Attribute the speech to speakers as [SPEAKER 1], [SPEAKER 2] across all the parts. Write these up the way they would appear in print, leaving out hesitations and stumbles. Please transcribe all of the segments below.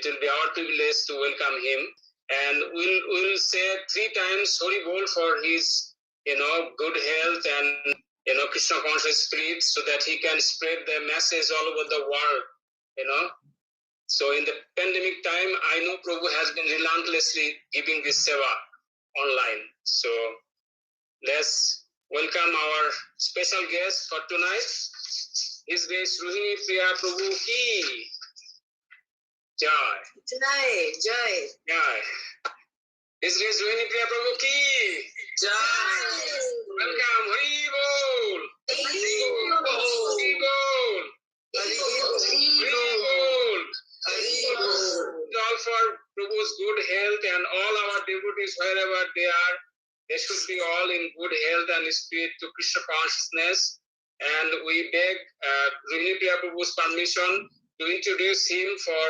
[SPEAKER 1] it will be our privilege to welcome him. And we'll say 3 times Hari Bol for his, good health and, Krishna conscious spirit, so that he can spread the message all over the world, So in the pandemic time, I know Prabhu has been relentlessly giving this seva online. So let's welcome our special guest for tonight. His Grace Rohinipriya Prabhu ki Jai.
[SPEAKER 2] Jai.
[SPEAKER 1] Jai. His Grace Rohinipriya Prabhu ki
[SPEAKER 2] Jai.
[SPEAKER 1] Welcome. Hari Bol. Hari Bol. Hari Bol. All for Prabhu's good health, and all our devotees, wherever they are, they should be all in good health and spirit to Krishna consciousness. And we beg Rohinipriya Prabhu's permission to introduce him for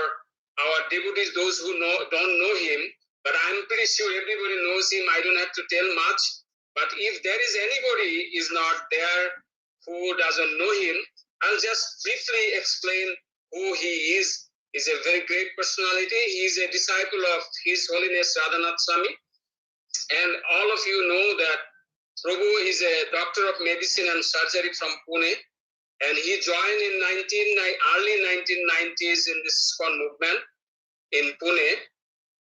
[SPEAKER 1] our devotees, those who don't know him. But I'm pretty sure everybody knows him. I don't have to tell much. But if there is anybody is not there who doesn't know him, I'll just briefly explain who he is. He's a very great personality. He is a disciple of His Holiness Radhanath Swami. And all of you know that Prabhu is a doctor of medicine and surgery from Pune. And he joined in early 1990s in this Iskcon movement in Pune.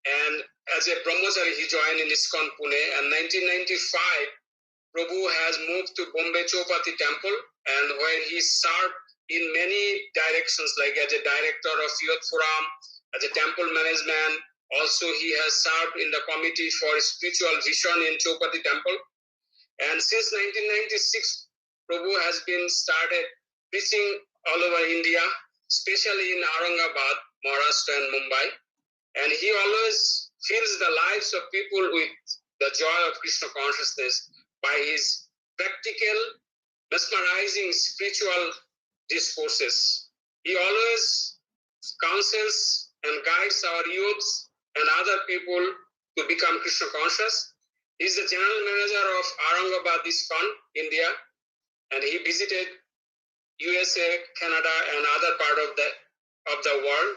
[SPEAKER 1] And as a brahmachari, he joined in Iskcon Pune. And 1995, Prabhu has moved to Bombay Chowpatty Temple, and where he served in many directions, like as a director of Youth Forum, as a temple management. Also, he has served in the committee for spiritual vision in Chowpatty Temple. And since 1996, Prabhu has been started preaching all over India, especially in Aurangabad, Maharashtra and Mumbai. And he always fills the lives of people with the joy of Krishna consciousness by his practical, mesmerizing spiritual discourses. He always counsels and guides our youths and other people to become Krishna conscious. He is the general manager of Aurangabad Iskcon, India, and he visited USA, Canada, and other part of the world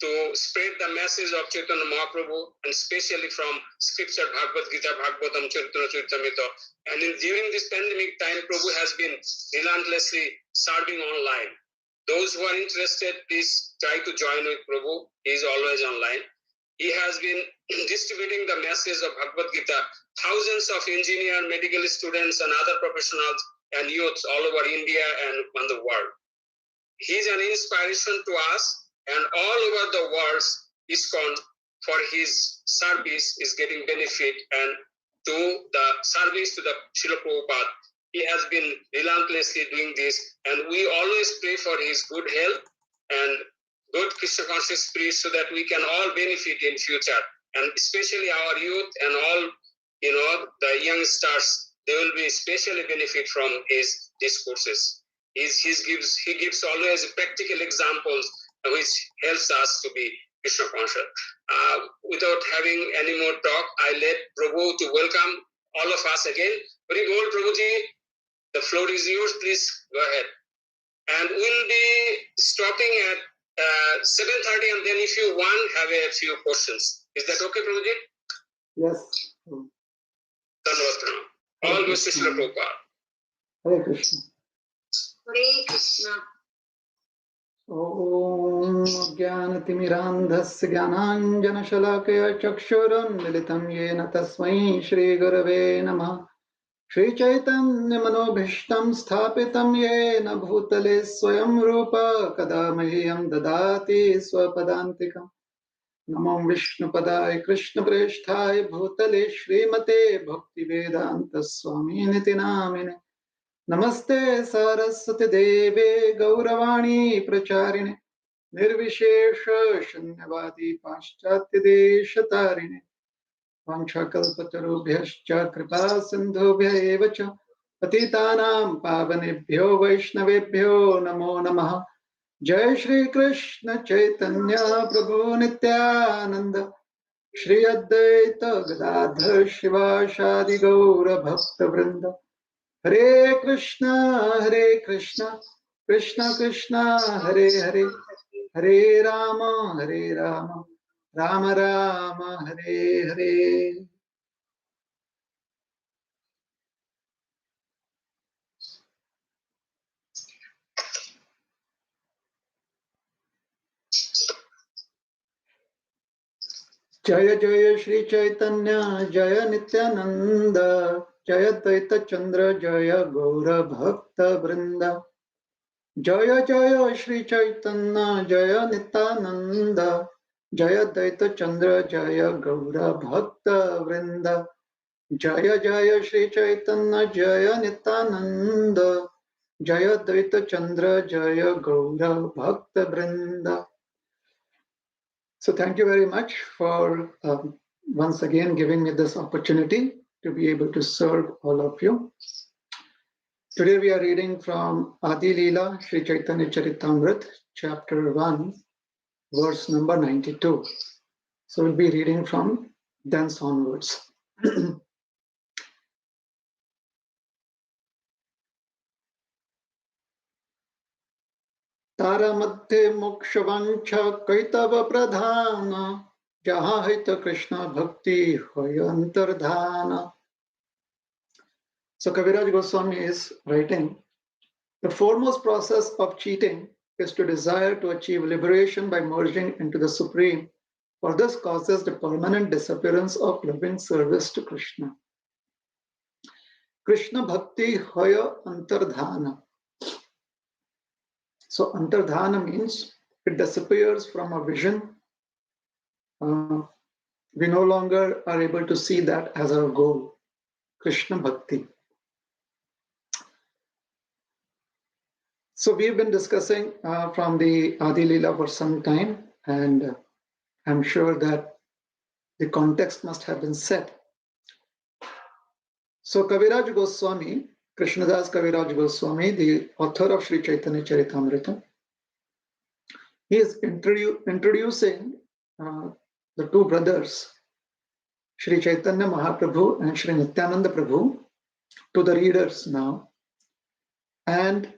[SPEAKER 1] to spread the message of Chaitanya Mahaprabhu, and especially from scripture Bhagavad Gita, Bhagavatam, Charitamrita. And during this pandemic time, Prabhu has been relentlessly serving online. Those who are interested, please try to join with Prabhu. He is always online. He has been distributing the message of Bhagavad Gita. Thousands of engineers, medical students, and other professionals and youths all over India and on the world. He is an inspiration to us, and all over the world, Iskcon for his service is getting benefit, and to the service to the Srila Prabhupada. He has been relentlessly doing this, and we always pray for his good health and good Krishna conscious spirit, so that we can all benefit in future, and especially our youth and all, the youngsters, they will be especially benefit from his discourses. He gives always practical examples which helps us to be Krishna conscious. Without having any more talk, I let Prabhu to welcome all of us again. Hari Bol, Prabhuji, the floor is yours. Please go ahead. And we'll be stopping at 7:30, and then if you want, have a few questions. Is that okay, Prabhuji?
[SPEAKER 3] Yes.
[SPEAKER 1] All goes to Srila Prabhupada.
[SPEAKER 3] Hare Krishna.
[SPEAKER 2] Hare Krishna.
[SPEAKER 3] Om Jnanatimirandhasya Jnananjanashalakaya Chakshuranmilitam Yena Tasmai Shri Gurave Namah. Shri Chaitanya Manobhishtam Sthapitam Yena Bhutale Swayam Rupa Kadamahyam Dadati Swapadantikam. Namam Vishnu Padaya Krishna Preshthaya Bhutale Shrimate Bhakti Vedanta Swami Niti Namine. Namaste Saraswati Deve Gauravani Pracharine Nirvishesha Shanyavadi Paschatya Deshatarine Vanchakalpatarubhyascha Kripa Sindhubhya Evacha Patitanam Pavanebhyo Vaishnavebhyo Namo Namaha. Jai Shri Krishna Chaitanya Prabhu Nityananda Shri Advaita Gadadhar Shivashadi Gaura Bhakta Vrinda. Hare Krishna, Krishna Krishna, Hare Hare, Hare Rama, Hare Rama, Rama Rama, Hare Hare. Jaya Jaya Shri Chaitanya, Jaya Nityananda, Jaya Daita Chandra, Jaya Gaura Bhakta Vrinda. Jaya Jaya Shri Chaitanya, Jaya Nityananda, Jaya Daita Chandra, Jaya Gaura Bhakta Vrinda. Jaya Jaya Shri Chaitanya, Jaya Nityananda, Jaya Daita Chandra, Jaya Gaura Bhakta Vrinda. So thank you very much for once again giving me this opportunity to be able to serve all of you. Today we are reading from Adi Leela, Sri Chaitanya Charitamrita, chapter 1, verse number 92. So we'll be reading from thence onwards. तारा मध्य मोक्ष वांछा कैतव प्रधान जहाँ हित कृष्ण भक्ति होय अंतर्धान. So Kaviraj Goswami is writing, the foremost process of cheating is to desire to achieve liberation by merging into the Supreme, for this causes the permanent disappearance of loving service to Krishna. Krishna Bhakti Hoya Antardhana. So Antardhana means it disappears from a vision. We no longer are able to see that as our goal. Krishna Bhakti. So we've been discussing from the Adi Leela for some time, and I'm sure that the context must have been set. So Kaviraj Goswami, Krishnadas Kaviraj Goswami, the author of Sri Chaitanya Charitamrita, he is introducing the two brothers, Sri Chaitanya Mahaprabhu and Sri Nityananda Prabhu, to the readers now. And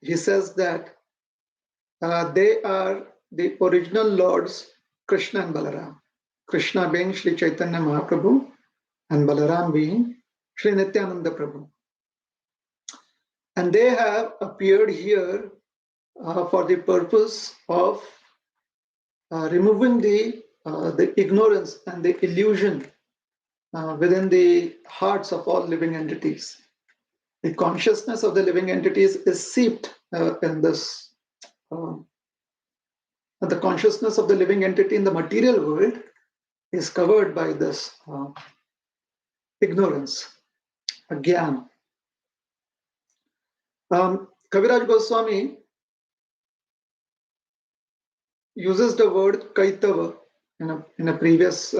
[SPEAKER 3] he says that they are the original lords, Krishna and Balaram. Krishna being Sri Chaitanya Mahaprabhu and Balaram being Sri Nityananda Prabhu. And they have appeared here for the purpose of removing the ignorance and the illusion within the hearts of all living entities. The consciousness of the living entities is seeped in this. The consciousness of the living entity in the material world is covered by this ignorance, agyan. Kaviraj Goswami uses the word kaitava in a previous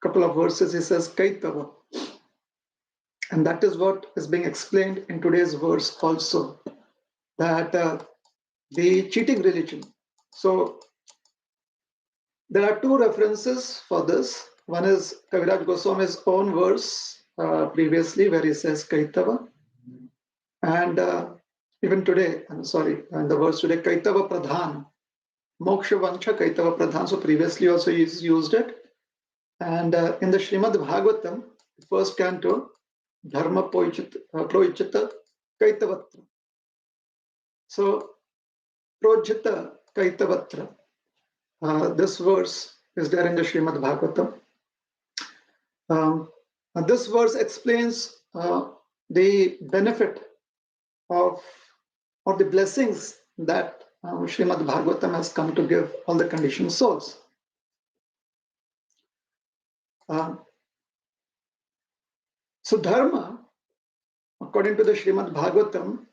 [SPEAKER 3] couple of verses. He says kaitava, and that is what is being explained in today's verse also, that the cheating religion. So there are two references for this. One is Kaviraj Goswami's own verse previously, where he says kaitava, and even today, I'm sorry, and the verse today, kaitava pradhan, moksha vancha kaitava pradhan. So previously also he's used it. And in the Srimad Bhagavatam, first canto, dharma proichita kaitavatra. So projita kaitavatra. This verse is there in the Srimad Bhagavatam. This verse explains the benefit of or the blessings that Srimad Bhagavatam has come to give all the conditioned souls. So dharma, according to the Srimad Bhagavatam,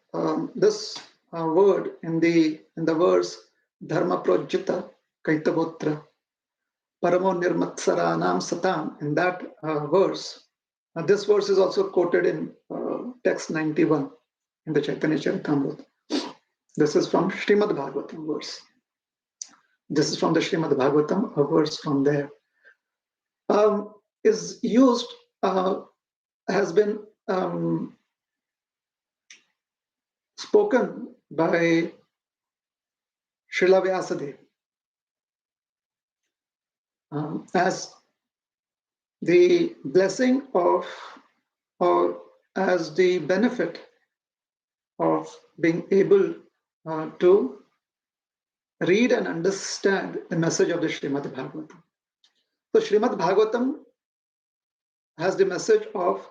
[SPEAKER 3] this word in the verse dharma projita kaitavotra paramo nirmatsaranam satam, in that verse, this verse is also quoted in text 91 in the Chaitanya Charitamrita. This is from Srimad Bhagavatam verse. This is from the Srimad Bhagavatam, a verse from there. Is used, has been spoken by Srila Vyasadeva as the blessing of, or as the benefit of being able to read and understand the message of the Srimad Bhagavatam. So Srimad Bhagavatam has the message of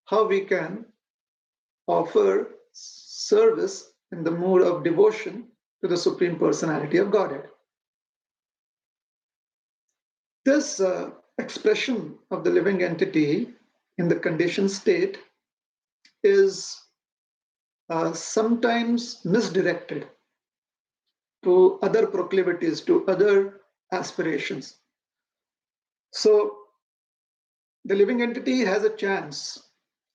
[SPEAKER 3] how we can offer service in the mood of devotion to the Supreme Personality of Godhead. This expression of the living entity in the conditioned state is sometimes misdirected to other proclivities, to other aspirations. So the living entity has a chance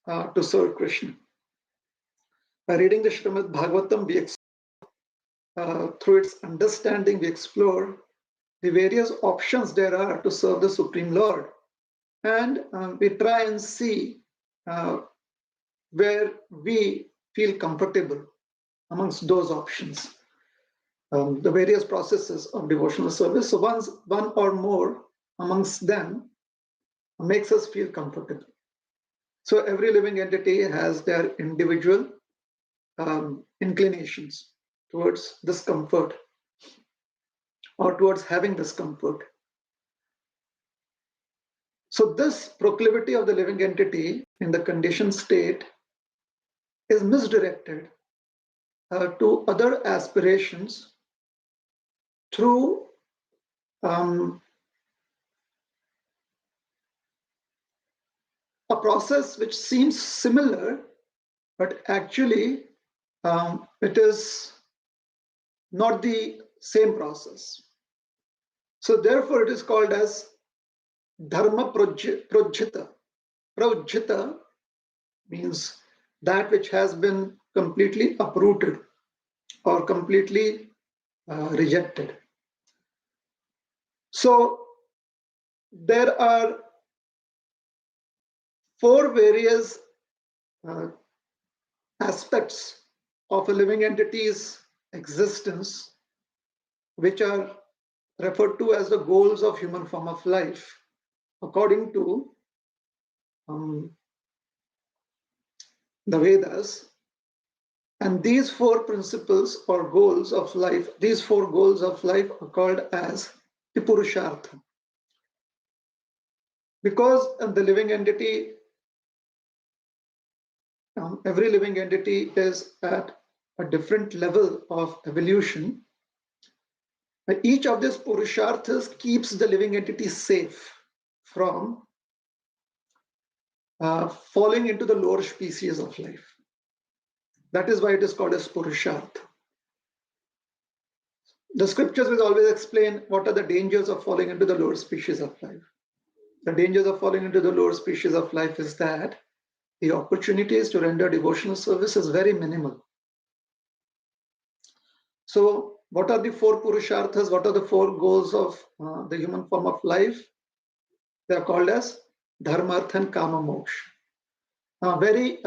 [SPEAKER 3] to serve Krishna. By reading the Srimad Bhagavatam, through its understanding, we explore the various options there are to serve the Supreme Lord. And we try and see where we feel comfortable amongst those options, the various processes of devotional service. So one or more amongst them makes us feel comfortable. So every living entity has their individual inclinations towards discomfort or towards having discomfort. So this proclivity of the living entity in the conditioned state is misdirected to other aspirations through a process which seems similar, but actually it is not the same process. So therefore it is called as dharma projita. Projita means that which has been completely uprooted or completely rejected. So there are 4 various aspects of a living entity's existence, which are referred to as the goals of human form of life, according to the Vedas. And these 4 principles or goals of life, these 4 goals of life are called as the Purushartha. Because the living entity, every living entity is at a different level of evolution, each of these Purusharthas keeps the living entity safe from falling into the lower species of life. That is why it is called as Purushartha. The scriptures will always explain what are the dangers of falling into the lower species of life. The dangers of falling into the lower species of life is that the opportunities to render devotional service is very minimal. So what are the 4 Purusharthas? What are the 4 goals of the human form of life? They are called as Dharma, Artha and Kama, Moksha. Very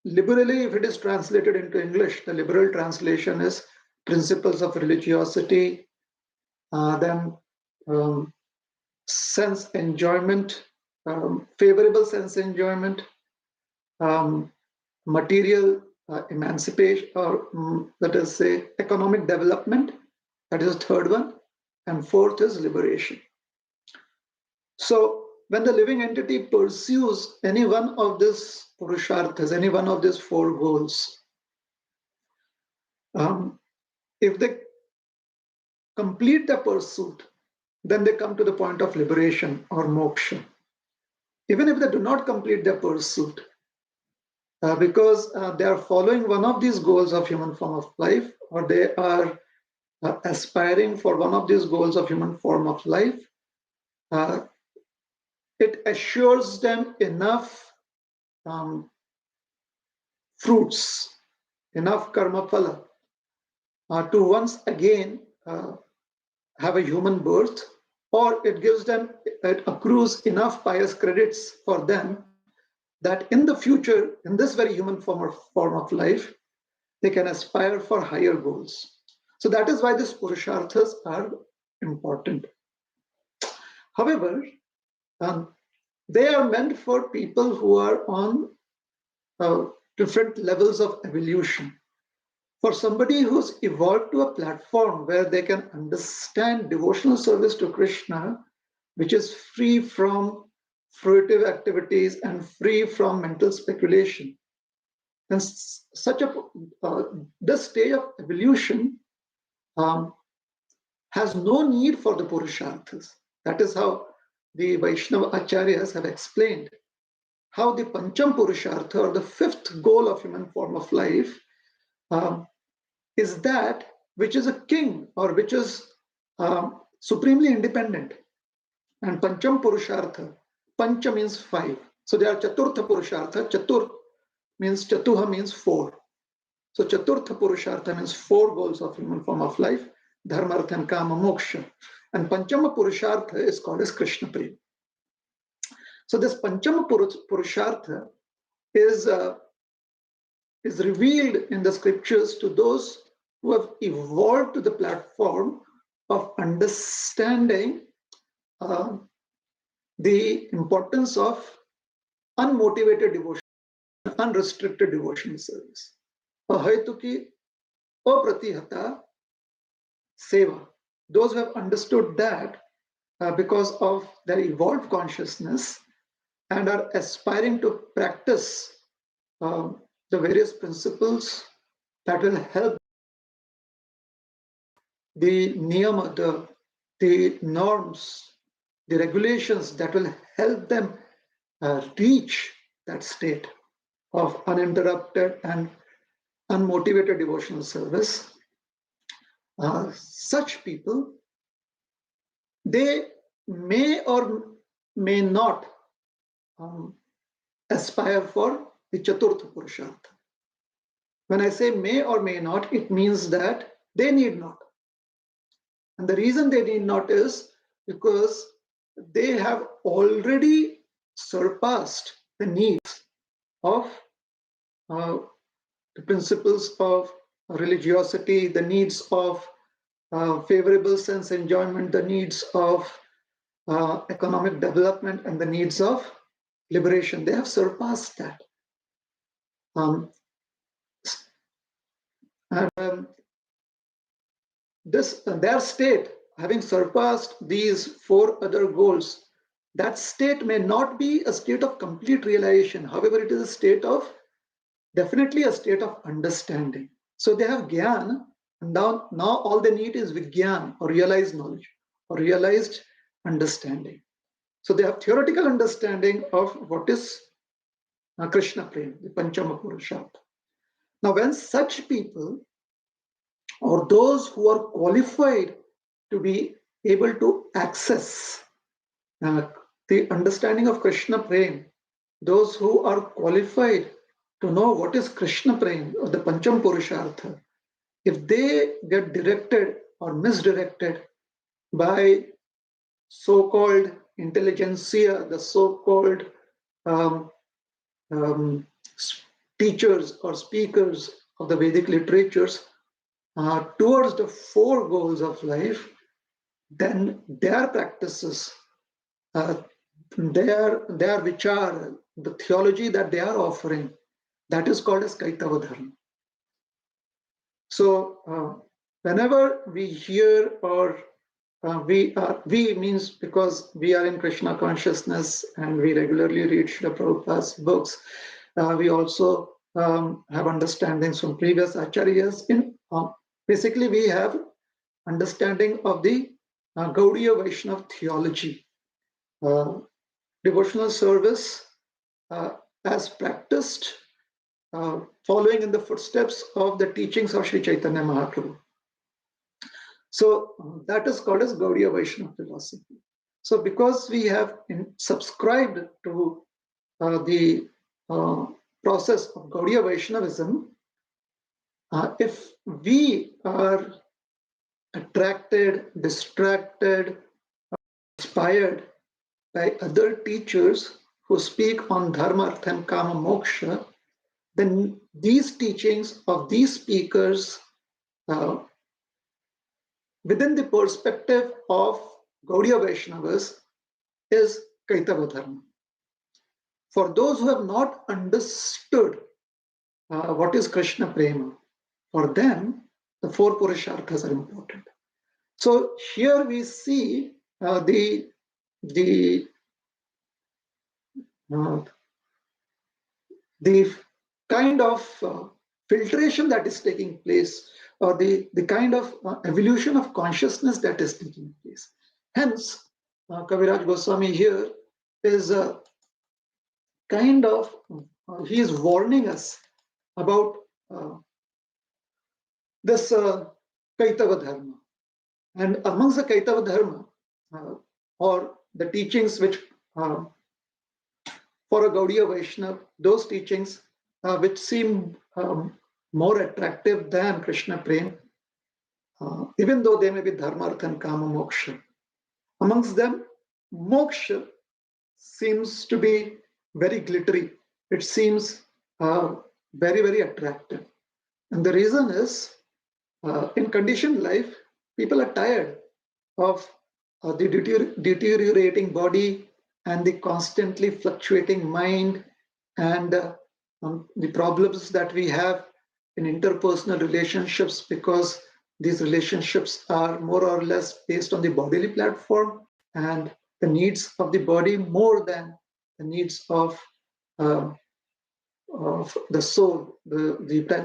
[SPEAKER 3] liberally, if it is translated into English, the liberal translation is principles of religiosity, then sense enjoyment, favorable sense enjoyment, material emancipation, or let us say economic development. That is the 3rd one. And 4th is liberation. So when the living entity pursues any one of these Purusharthas, any one of these 4 goals, if they complete the pursuit, then they come to the point of liberation or moksha. Even if they do not complete their pursuit, because they are following one of these goals of human form of life, or they are aspiring for one of these goals of human form of life, it assures them enough fruits, enough karma phala, to once again have a human birth, or it gives them, it accrues enough pious credits for them that in the future, in this very human form of life, they can aspire for higher goals. So that is why these Purusharthas are important. However, they are meant for people who are on different levels of evolution. For somebody who's evolved to a platform where they can understand devotional service to Krishna, which is free from fruitive activities and free from mental speculation. And this stage of evolution has no need for the Purusharthas. That is how the Vaishnava Acharyas have explained how the Pancham Purushartha, or the fifth goal of human form of life, is that which is a king, or which is supremely independent. And Pancham Purushartha, Pancha means 5. So they are Chaturtha Purushartha. Chatur means, Chatuha means 4. So Chaturtha Purushartha means 4 goals of human form of life: Dharma, Artha, and Kama, Moksha. And Panchama Purushartha is called as Krishna Prema. So this Panchama Purushartha is revealed in the scriptures to those who have evolved to the platform of understanding the importance of unmotivated devotion, unrestricted devotional service. Ahaituki apratihata seva. Those who have understood that because of their evolved consciousness and are aspiring to practice the various principles that will help the niyama, the norms, the regulations that will help them reach that state of uninterrupted and unmotivated devotional service. Such people, they may or may not aspire for the Chaturtha Purushartha. When I say may or may not, it means that they need not. And the reason they need not is because they have already surpassed the needs of the principles of religiosity, the needs of favorable sense enjoyment, the needs of economic development, and the needs of liberation. They have surpassed that. Their state, having surpassed these 4 other goals, that state may not be a state of complete realization. However, it is a state of, definitely a state of understanding. So they have Gyan, and now all they need is Vigyan, or realized knowledge, or realized understanding. So they have theoretical understanding of what is Krishna Prema, the Panchama Purushartha. Now, when such people, or those who are qualified to be able to access the understanding of Krishna Prema, those who are qualified to know what is Krishna Prema, or the Pancham Purushartha, if they get directed or misdirected by so-called intelligentsia, the so-called teachers or speakers of the Vedic literatures towards the 4 goals of life, then their practices, their vichar, the theology that they are offering, that is called as Kaitava Dharma. So whenever we hear, or we means because we are in Krishna consciousness and we regularly read Srila Prabhupada's books, we also have understandings from previous acharyas. Basically, we have understanding of the Gaudiya Vaishnava theology, devotional service as practiced, following in the footsteps of the teachings of Sri Chaitanya Mahaprabhu. So that is called as Gaudiya Vaishnava philosophy. So because we have subscribed to the process of Gaudiya Vaishnavism, if we are attracted, distracted, inspired by other teachers who speak on Dharma, Artha, and Kama, Moksha, then these teachings of these speakers within the perspective of Gaudiya Vaishnavas is Kaitava Dharma. For those who have not understood what is Krishna Prema, for them, the four Purusharthas are important. So here we see the kind of filtration that is taking place, or the kind of evolution of consciousness that is taking place. Hence, Kaviraj Goswami here is kind of, he is warning us about this Kaitava Dharma. And amongst the Kaitava Dharma, or the teachings which, for a Gaudiya Vaishnava, those teachings which seem more attractive than Krishna Prem, even though they may be Dharma, Artha and Kama, Moksha. Amongst them, Moksha seems to be very glittery. It seems very, very attractive. And the reason is, in conditioned life, people are tired of the deteriorating body and the constantly fluctuating mind and the problems that we have in interpersonal relationships, because these relationships are more or less based on the bodily platform and the needs of the body more than the needs of the soul,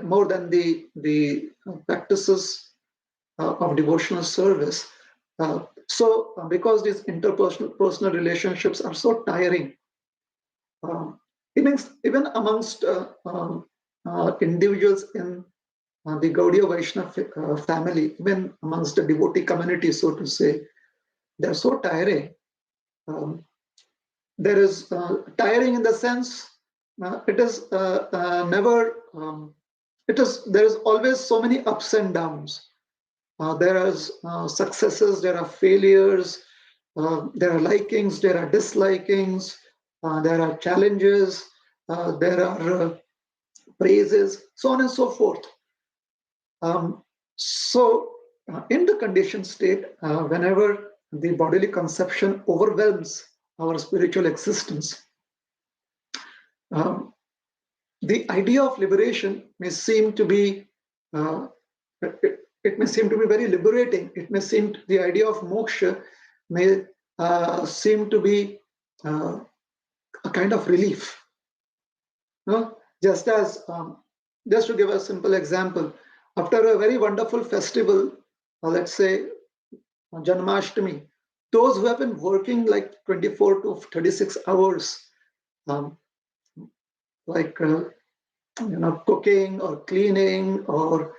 [SPEAKER 3] more than the practices of devotional service. So because these interpersonal relationships are so tiring, even amongst individuals in the Gaudiya Vaishnava family, even amongst the devotee community, so to say, they're so tiring. There is tiring in the sense it is never. There is always so many ups and downs. There are successes, there are failures, there are likings, there are dislikings, there are challenges, there are praises, so on and so forth. So in the conditioned state, whenever the bodily conception overwhelms our spiritual existence, the idea of liberation may seem to be it may seem to be very liberating. It may seem, the idea of moksha may seem to be a kind of relief. Just as, just to give a simple example, after a very wonderful festival, let's say Janmashtami, those who have been working like 24 to 36 hours, like cooking or cleaning or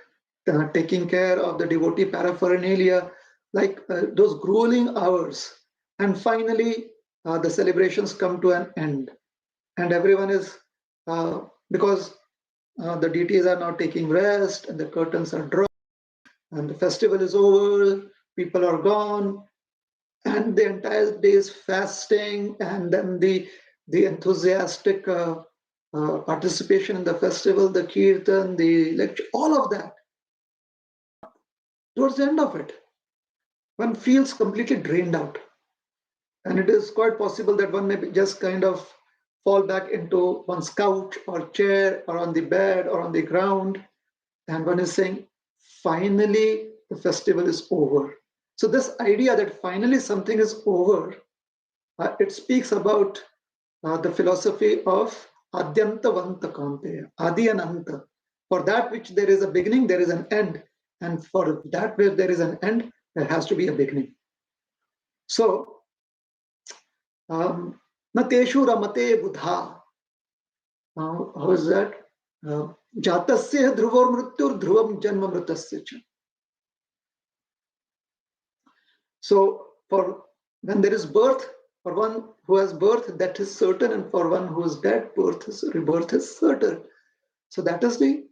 [SPEAKER 3] taking care of the devotee paraphernalia, like those grueling hours, and finally the celebrations come to an end, and everyone is because the deities are now taking rest and the curtains are drawn and the festival is over, people are gone, and the entire day is fasting, and then the enthusiastic participation in the festival, the kirtan, the lecture, all of that. Towards the end of it, one feels completely drained out. And it is quite possible that one may just kind of fall back into one's couch or chair or on the bed or on the ground. And one is saying, finally, the festival is over. So this idea that finally something is over, it speaks about the philosophy of Adyantavanta Kanteya, Adi and Anta. For that which there is a beginning, there is an end. And for that where there is an end, there has to be a beginning. So, Nateshu Ramate Buddha. How is that? Jatasya Dhruvar Mrityur Dhruvam Janma Mritasya cha. So, for when there is birth, for one who has birth, that is certain, and for one who is dead, rebirth is certain. So that is the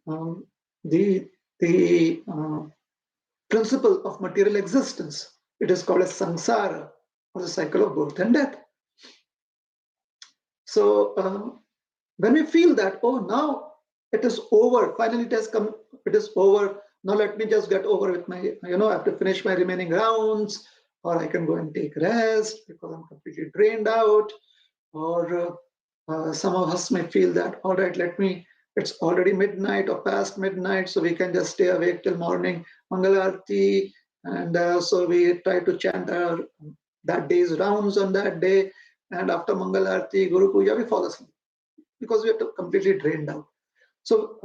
[SPEAKER 3] principle of material existence. It is called as samsara, or the cycle of birth and death. So when we feel that, oh, now it is over. Finally, it has come. It is over. Now let me just get over with my, I have to finish my remaining rounds, or I can go and take rest because I'm completely drained out. Or some of us may feel that, all right, it's already midnight or past midnight, so we can just stay awake till morning, Mangalarti. And so we try to chant that day's rounds on that day. And after Mangalarti, Guru Puja, we fall asleep because we are completely drained out. So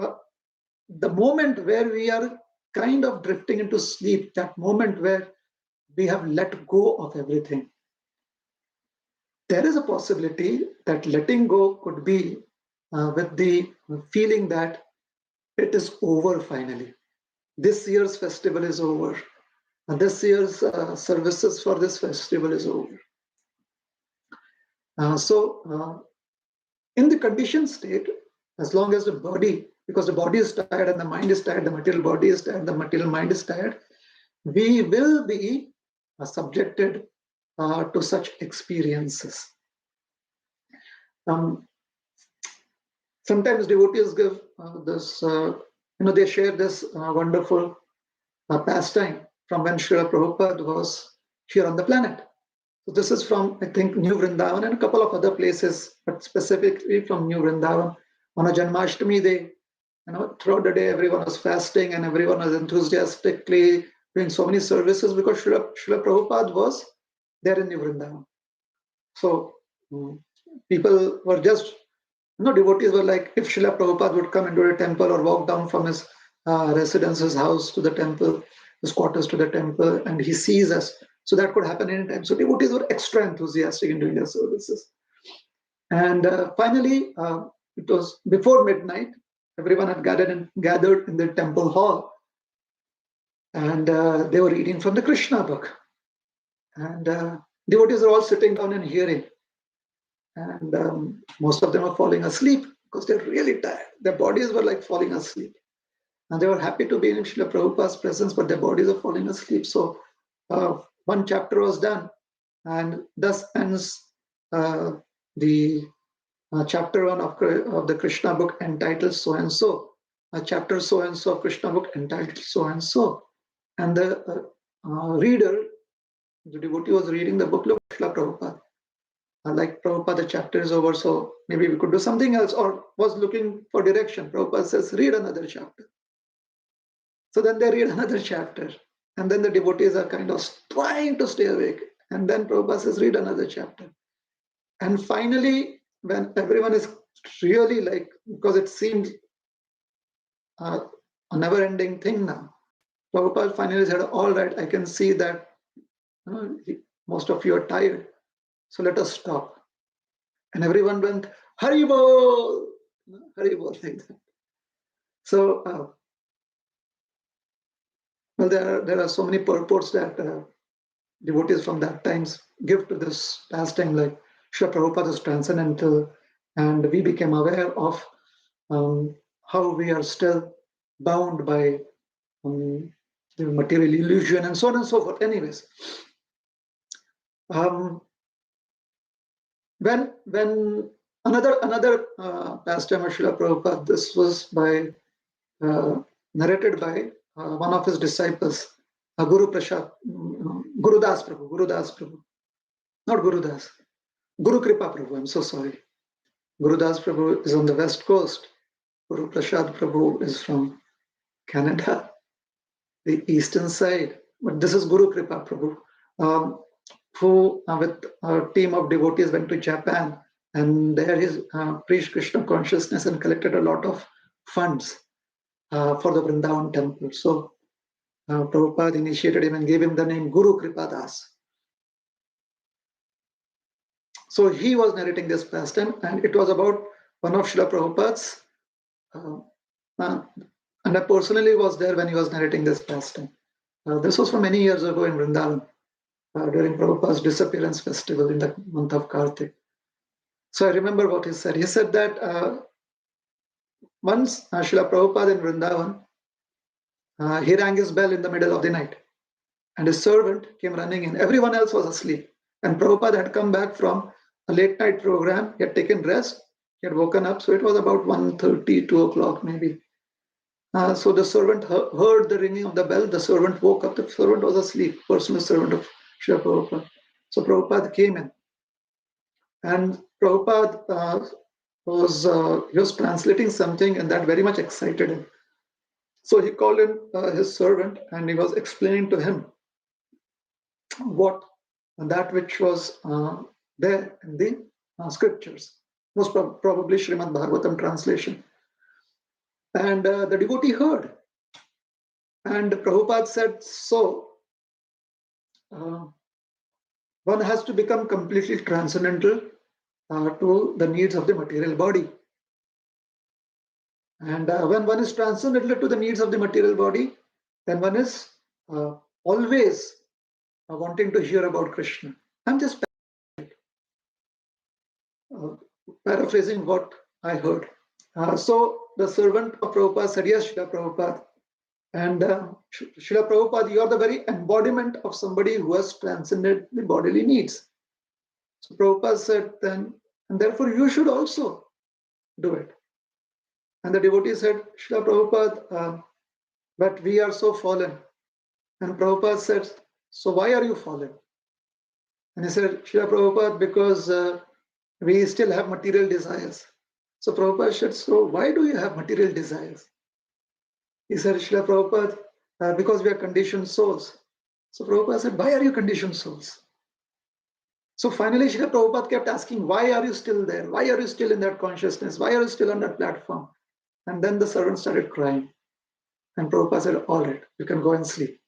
[SPEAKER 3] the moment where we are kind of drifting into sleep, that moment where we have let go of everything, there is a possibility that letting go could be with the feeling that it is over finally. This year's festival is over. And this year's services for this festival is over. So in the conditioned state, as long as the body, because the body is tired and the mind is tired, the material body is tired, the material mind is tired, we will be subjected to such experiences. Sometimes devotees give this, they share this wonderful pastime from when Srila Prabhupada was here on the planet. So this is from, I think, New Vrindavan and a couple of other places, but specifically from New Vrindavan. On a Janmashtami day, throughout the day, everyone was fasting and everyone was enthusiastically doing so many services because Srila Prabhupada was there in New Vrindavan. So people were just, devotees were like, if Srila Prabhupada would come into a temple or walk down from his residence, his house to the temple, his quarters to the temple, and he sees us. So that could happen anytime. So devotees were extra enthusiastic in doing their services. And finally, it was before midnight, everyone had gathered in the temple hall. And they were reading from the Krishna book. And devotees are all sitting down and hearing. And most of them are falling asleep because they're really tired. Their bodies were like falling asleep. And they were happy to be in Srila Prabhupada's presence, but their bodies are falling asleep. So one chapter was done, and thus ends the chapter 1 of the Krishna book entitled so and so. Chapter so and so of Krishna book entitled so and so. And the reader, the devotee was reading the book, look, Srila Prabhupada. Like Prabhupada, the chapter is over, so maybe we could do something else, or was looking for direction. Prabhupada says, read another chapter. So then they read another chapter. And then the devotees are kind of trying to stay awake. And then Prabhupada says, read another chapter. And finally, when everyone is really like, because it seemed a never-ending thing now, Prabhupada finally said, all right, I can see that most of you are tired. So let us stop. And everyone went, Haribol! Haribol, like that. So, well, there are so many purports that devotees from that times give to this pastime, like Srila Prabhupada is transcendental, and we became aware of how we are still bound by the material illusion and so on and so forth. Anyways, when another pastime of Srila Prabhupada, this was narrated by one of his disciples, Gurudas Prabhu, not Gurudas, Guru Kripa Prabhu, I'm so sorry. Gurudas Prabhu is on the west coast. Guru Prasad Prabhu is from Canada, the eastern side. But this is Guru Kripa Prabhu, who with a team of devotees went to Japan, and there he preached Krishna consciousness and collected a lot of funds for the Vrindavan temple. So Prabhupada initiated him and gave him the name Guru Kripadas. So he was narrating this pastime, and it was about one of Srila Prabhupada's, and I personally was there when he was narrating this pastime. This was from many years ago in Vrindavan, during Prabhupada's disappearance festival in the month of Kartik. So I remember what he said. He said that once Srila Prabhupada in Vrindavan, he rang his bell in the middle of the night, and his servant came running in. Everyone else was asleep, and Prabhupada had come back from a late night program. He had taken rest, He had woken up, so it was about 1:30, 2 o'clock maybe. So the servant heard the ringing of the bell. The servant woke up. The servant was asleep, personal servant of Srila Prabhupada. So Prabhupada came in. And Prabhupada he was translating something, and that very much excited him. So he called in his servant, and he was explaining to him what that which was there in the scriptures, most probably Srimad Bhagavatam translation. And the devotee heard. And Prabhupada said, so one has to become completely transcendental to the needs of the material body. And when one is transcendental to the needs of the material body, then one is always wanting to hear about Krishna. I'm just paraphrasing what I heard. So the servant of Prabhupada said, yes, Srila Prabhupada. And Srila Prabhupada, you are the very embodiment of somebody who has transcended the bodily needs. So Prabhupada said then, and therefore you should also do it. And the devotee said, Srila Prabhupada, but we are so fallen. And Prabhupada said, so why are you fallen? And he said, Srila Prabhupada, because we still have material desires. So Prabhupada said, so why do you have material desires? He said, Srila Prabhupada, because we are conditioned souls. So Prabhupada said, why are you conditioned souls? So finally, Srila Prabhupada kept asking, why are you still there? Why are you still in that consciousness? Why are you still on that platform? And then the servant started crying. And Prabhupada said, all right, you can go and sleep.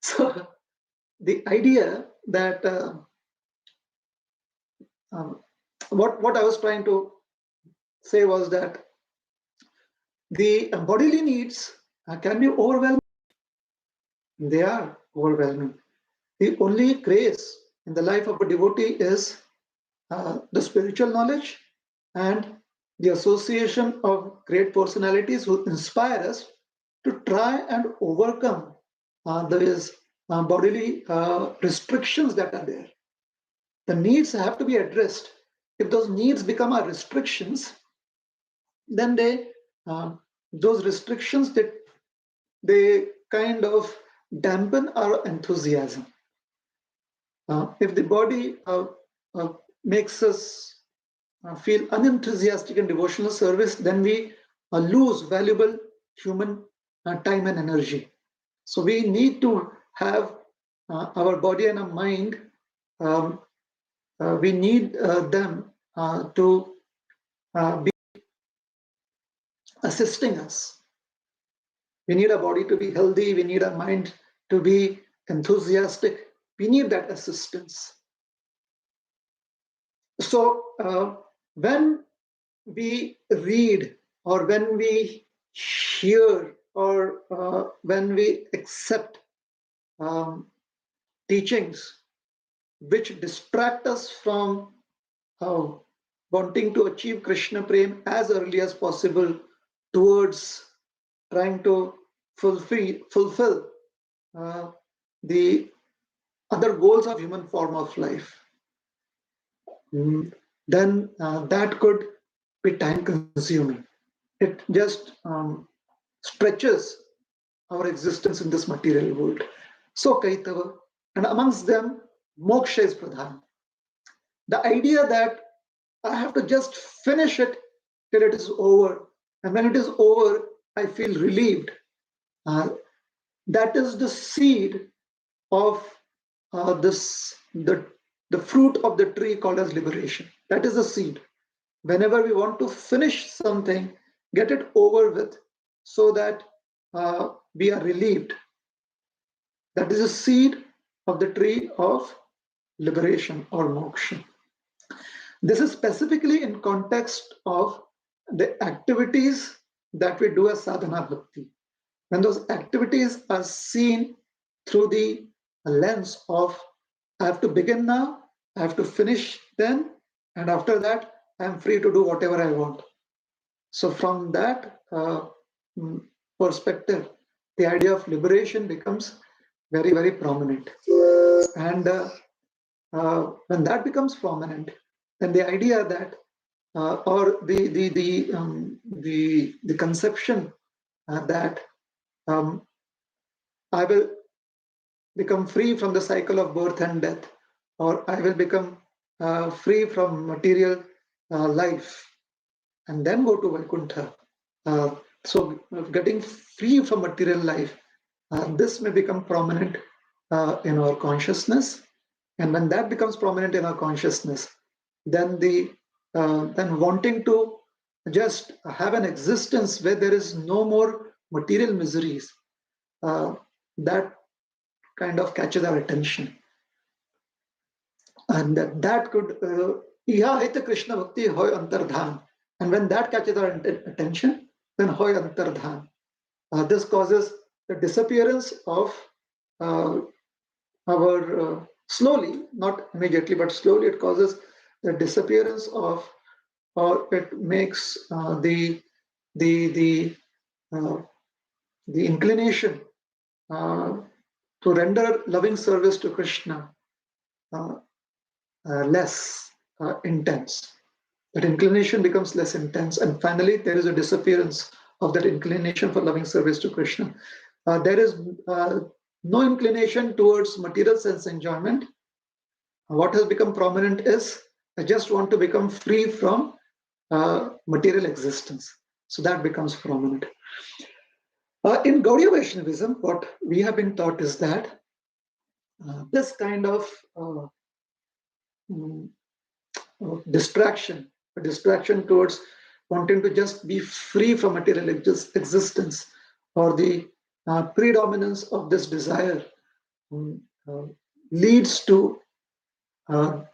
[SPEAKER 3] So the idea that what I was trying to say was that the bodily needs can be overwhelming. They are overwhelming. The only grace in the life of a devotee is the spiritual knowledge and the association of great personalities who inspire us to try and overcome those bodily restrictions that are there. The needs have to be addressed. If those needs become our restrictions, then those restrictions they kind of dampen our enthusiasm. If the body makes us feel unenthusiastic in devotional service, then we lose valuable human time and energy. So we need to have our body and our mind, we need them to be assisting us. We need our body to be healthy, we need our mind to be enthusiastic, we need that assistance. So when we read or when we hear or when we accept teachings which distract us from wanting to achieve Krishna Prem as early as possible towards trying to fulfill the other goals of human form of life, then that could be time consuming. It just stretches our existence in this material world. So Kaitava, and amongst them, moksha is pradhan. The idea that I have to just finish it till it is over, and when it is over, I feel relieved. That is the seed of the fruit of the tree called as liberation. That is the seed. Whenever we want to finish something, get it over with so that we are relieved. That is the seed of the tree of liberation or moksha. This is specifically in context of the activities that we do as sadhana bhakti. When those activities are seen through the lens of I have to begin now, I have to finish then, and after that, I am free to do whatever I want. So from that perspective, the idea of liberation becomes very, very prominent. And when that becomes prominent, then the idea that or the conception that I will become free from the cycle of birth and death, or I will become free from material life and then go to Vaikuntha. So getting free from material life, this may become prominent in our consciousness. And when that becomes prominent in our consciousness, then then wanting to just have an existence where there is no more material miseries, that kind of catches our attention. And that could iha hita Krishna bhakti hoy antardhan. And when that catches our attention, then hoy antardhan. This causes the disappearance of our slowly, not immediately, but slowly, it causes the disappearance of, or it makes the inclination to render loving service to Krishna less intense. That inclination becomes less intense, and finally there is a disappearance of that inclination for loving service to Krishna. There is no inclination towards material sense enjoyment. What has become prominent is I just want to become free from material existence. So that becomes prominent. In Gaudiya Vaishnavism, what we have been taught is that this kind of distraction towards wanting to just be free from material existence, or the predominance of this desire leads to a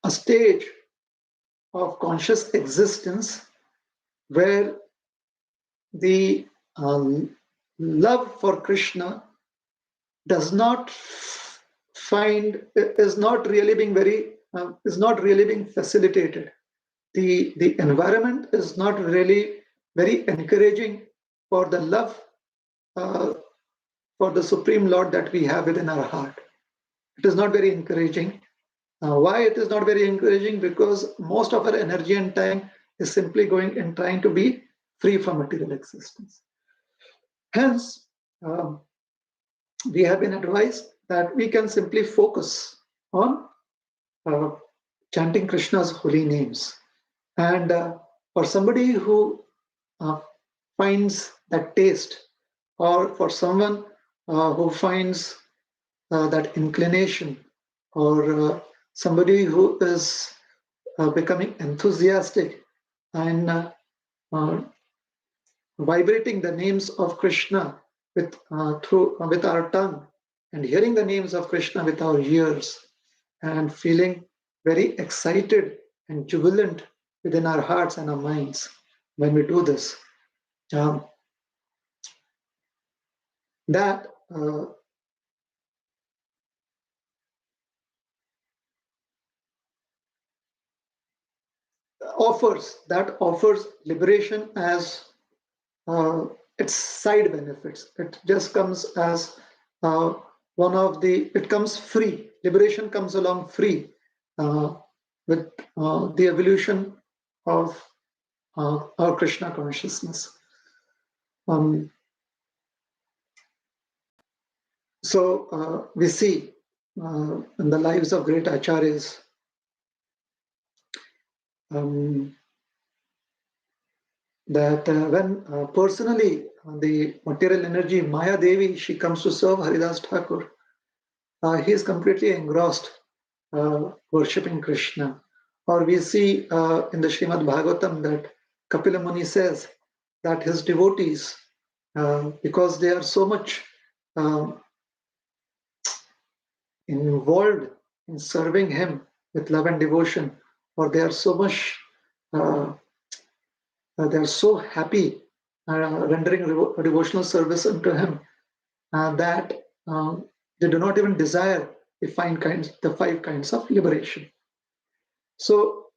[SPEAKER 3] stage of conscious existence where the love for Krishna is not really being facilitated. The environment is not really very encouraging for the love for the Supreme Lord that we have within our heart. It is not very encouraging. Why it is not very encouraging? Because most of our energy and time is simply going in trying to be free from material existence. Hence, we have been advised that we can simply focus on chanting Krishna's holy names. And for somebody who finds that taste, or for someone who finds that inclination, or somebody who is becoming enthusiastic and vibrating the names of Krishna with our tongue, and hearing the names of Krishna with our ears, and feeling very excited and jubilant within our hearts and our minds when we do this. That offers liberation as its side benefits. It just comes as it comes free. Liberation comes along free with the evolution of our Krishna consciousness. So we see in the lives of great acharyas that when personally the material energy Maya Devi, she comes to serve Haridas Thakur, he is completely engrossed worshipping Krishna. Or we see in the Srimad Bhagavatam that Kapila Muni says that his devotees, because they are so much involved in serving him with love and devotion, or they are so much they are so happy rendering devotional service unto him that they do not even desire the five kinds of liberation. So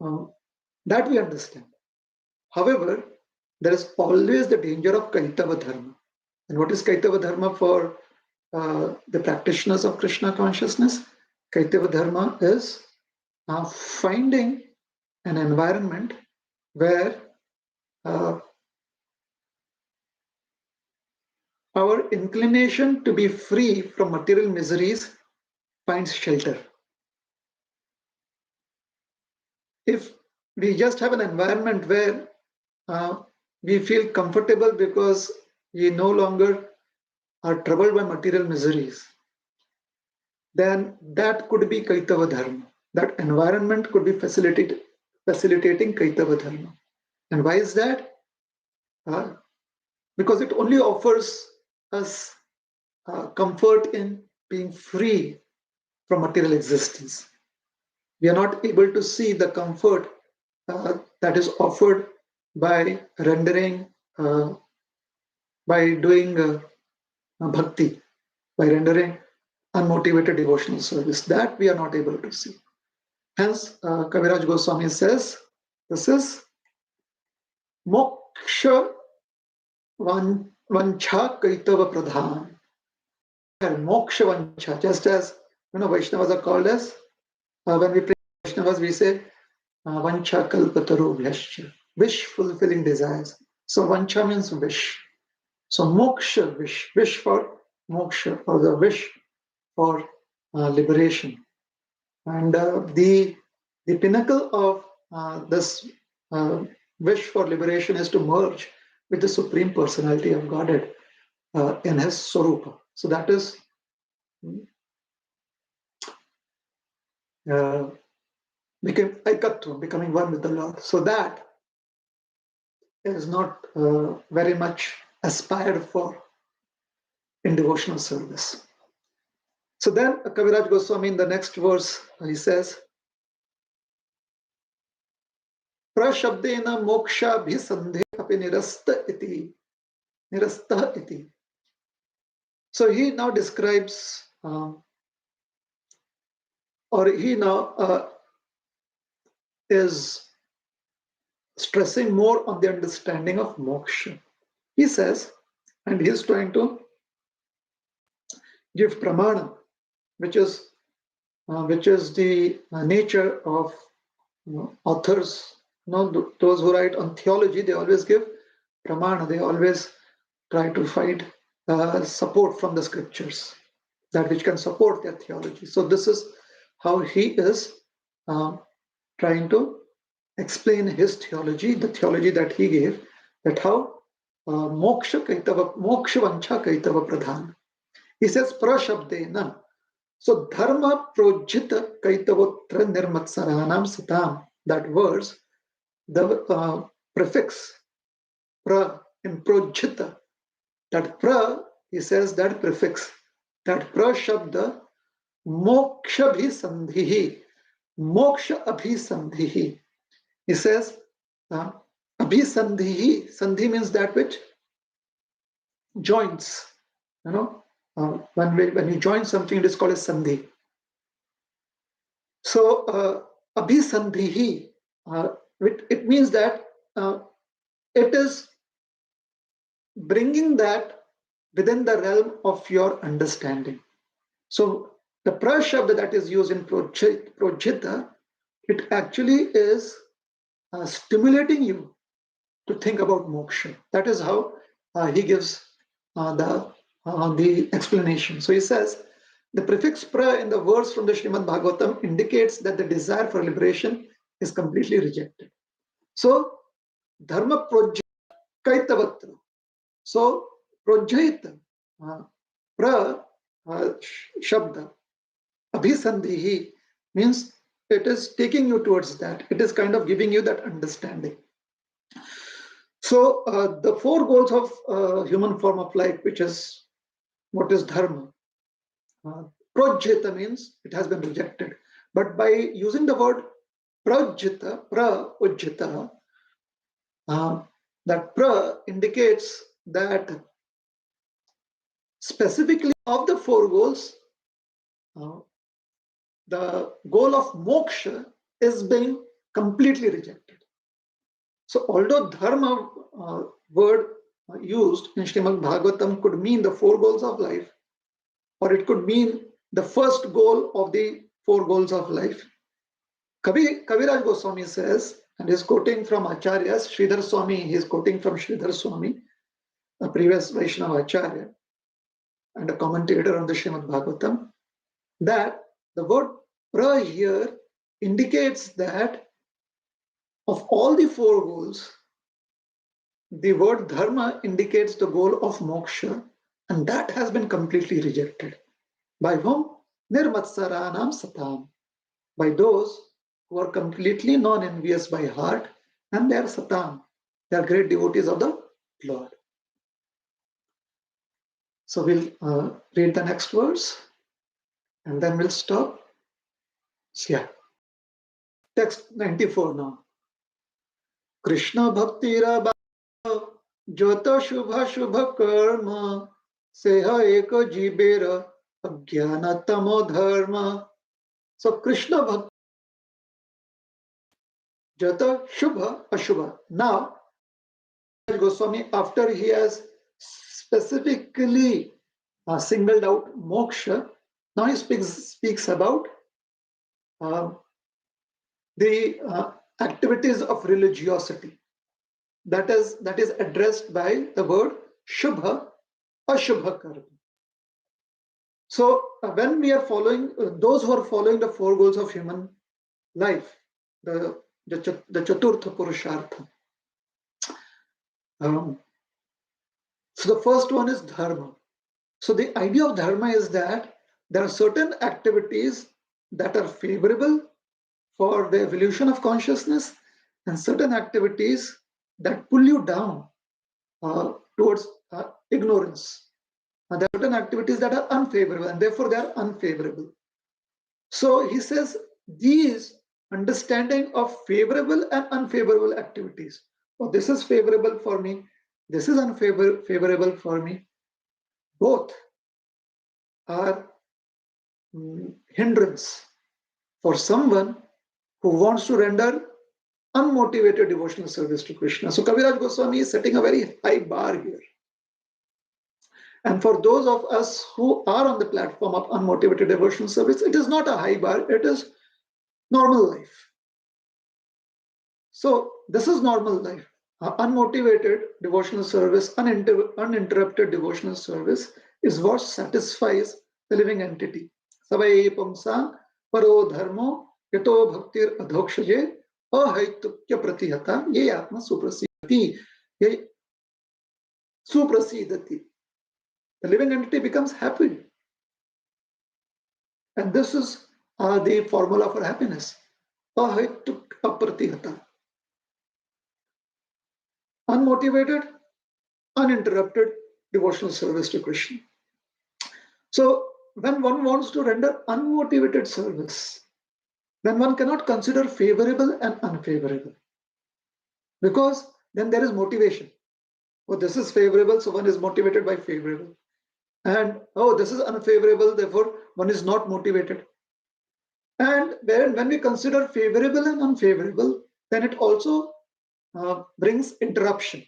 [SPEAKER 3] that we understand. However, there is always the danger of Kaitava Dharma. And what is Kaitava Dharma for the practitioners of Krishna consciousness? Kaitava Dharma is finding an environment where our inclination to be free from material miseries finds shelter. If we just have an environment where we feel comfortable because we no longer are troubled by material miseries, then that could be Kaitava Dharma. That environment could be facilitating Kaitava Dharma. And why is that? Because it only offers us comfort in being free from material existence. We are not able to see the comfort that is offered by rendering, by doing bhakti, by rendering unmotivated devotional service. That we are not able to see. Hence, Kaviraj Goswami says, this is moksha vancha kaitava pradhan. Moksha vancha, just as Vaishnavas are called as, when we pray Vaishnavas, we say vancha kalpataru vyascha, wish fulfilling desires. So vancha means wish. So moksha, wish for moksha, or the wish for liberation. And the pinnacle of this wish for liberation is to merge with the Supreme Personality of Godhead in His Swarupa. So that is becoming one with the Lord. So that is not very much aspired for in devotional service. So then Kaviraj Goswami in the next verse, he says, Prashabdena moksha bhisandhe api nirasta iti. So he now describes, or he now is stressing more on the understanding of moksha. He says, and he is trying to give pramana, which is the nature of authors. Those who write on theology, they always give pramana. They always try to find support from the scriptures, that which can support their theology. So this is how he is trying to explain his theology, the theology that he gave, that how moksha vancha kaitava pradhan. He says prashabdena. So dharma projita kaitavotra nirmatsaranam sitam. That verse, the prefix pra in projita, that pra, he says that prefix, that pra shabda moksha abhisandhihi, moksha abhisandhihi. He says abhisandhihi, sandhi means that which joins, when you join something, it is called a sandhi. So abhisandhihi, it means that it is bringing that within the realm of your understanding. So the prashabda that is used in projita, it actually is stimulating you to think about moksha. That is how he gives the explanation. So he says, the prefix pra in the verse from the Srimad Bhagavatam indicates that the desire for liberation is completely rejected. So dharma projita kaitavatra. So projita pra shabda abhisandhihi means it is taking you towards that. It is kind of giving you that understanding. So the four goals of human form of life, which is what is dharma, projita means it has been rejected. But by using the word prajita, pra-ujjita, that pra indicates that specifically of the four goals, the goal of moksha is being completely rejected. So although dharma word used in Srimad Bhagavatam could mean the four goals of life, or it could mean the first goal of the four goals of life, Kaviraj Goswami says and he's quoting from Acharyas, Sridhar Swami, he's quoting from Sridhar Swami, a previous Vaishnava Acharya and a commentator on the Srimad Bhagavatam, that the word pra here indicates that of all the four goals, the word dharma indicates the goal of moksha, and that has been completely rejected. By whom? Nirmatsaranam satam. By those who are completely non-envious by heart, and they are satam. They are great devotees of the Lord. So we'll read the next verse, and then we'll stop. Yeah. Text 94 now. Krishna Bhakti Rabha Jota Shubha Shubha Karma Seha Eko Jibera Ajnana Tamo Dharma. So Krishna Bhakti Jata Shubha Ashubha. Now Goswami, after he has specifically singled out moksha, now he speaks about the activities of religiosity. That is addressed by the word Shubha, Ashubha Karma. So when we are following, those who are following the four goals of human life, the Chaturtha Purushartha. So the first one is dharma. So the idea of dharma is that there are certain activities that are favorable for the evolution of consciousness and certain activities that pull you down towards ignorance. There are certain activities that are unfavorable and therefore they are unfavorable. So he says these understanding of favorable and unfavorable activities. Oh, this is favorable for me. This is unfavorable for me. Both are hindrance for someone who wants to render unmotivated devotional service to Krishna. So Kaviraj Goswami is setting a very high bar here. And for those of us who are on the platform of unmotivated devotional service, it is not a high bar, it is normal life. So this is normal life. Unmotivated devotional service, uninterrupted devotional service is what satisfies the living entity. Savai pumsang paro dharmo yato bhaktir adhokshaje ahaitukya pratihata ye atma suprasidati. Ye suprasidati. The living entity becomes happy. And this is the formula for happiness. Ahaitukya pratihata. Unmotivated, uninterrupted devotional service to Krishna. So when one wants to render unmotivated service, then one cannot consider favorable and unfavorable, because then there is motivation. Oh, this is favorable, so one is motivated by favorable. And oh, this is unfavorable, therefore one is not motivated. And when we consider favorable and unfavorable, then it also brings interruption.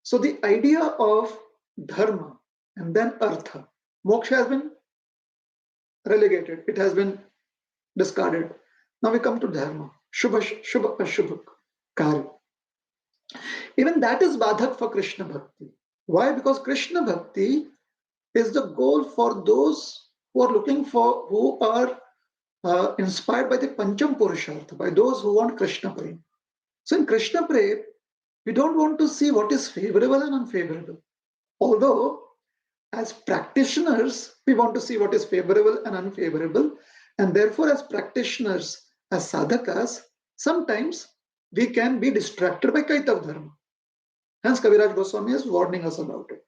[SPEAKER 3] So the idea of dharma and then artha, moksha has been relegated, it has been discarded. Now we come to dharma, shubha, ashubha, karya. Even that is badhak for Krishna bhakti. Why? Because Krishna bhakti is the goal for those who are looking for, who are inspired by the Pancham Purushartha, by those who want Krishna Prem. So in Krishna Prem, we don't want to see what is favorable and unfavorable. Although, as practitioners, we want to see what is favorable and unfavorable. And therefore, as practitioners, as sadhakas, sometimes we can be distracted by Kaitav Dharma. Hence, Kaviraj Goswami is warning us about it.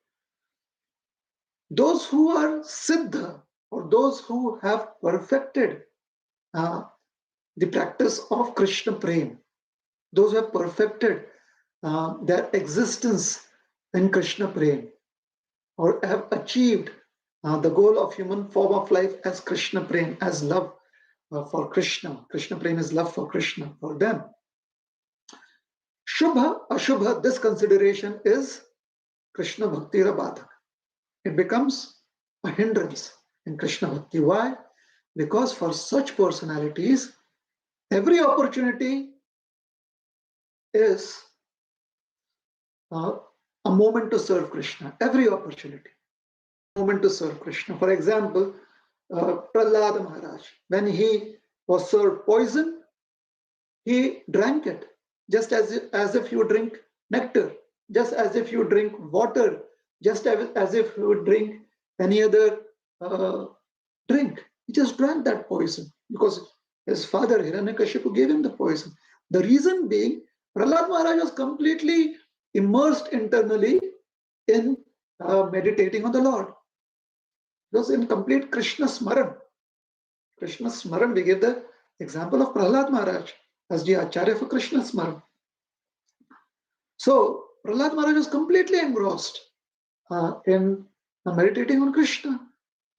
[SPEAKER 3] Those who are siddha, or those who have perfected the practice of Krishna Prem, those who have perfected their existence in Krishna Prem, or have achieved the goal of human form of life as Krishna Prem, as love for Krishna. Krishna Prem is love for Krishna, for them. Shubha, Ashubha, this consideration is Krishna Bhakti Badhak. It becomes a hindrance in Krishna Bhakti. Why? Because for such personalities, every opportunity is a moment to serve Krishna. Every opportunity, moment to serve Krishna. For example, Prahlad Maharaj, when he was served poison, he drank it, just as if you drink nectar, just as if you drink water, just as if you would drink any other drink. He just drank that poison because his father Hiranyakashipu gave him the poison. The reason being, Prahlad Maharaj was completely immersed internally in meditating on the Lord. He was in complete Krishna Smaran. Krishna Smaran, we give the example of Prahlad Maharaj as the Acharya for Krishna Smaran. So Prahlad Maharaj was completely engrossed in meditating on Krishna.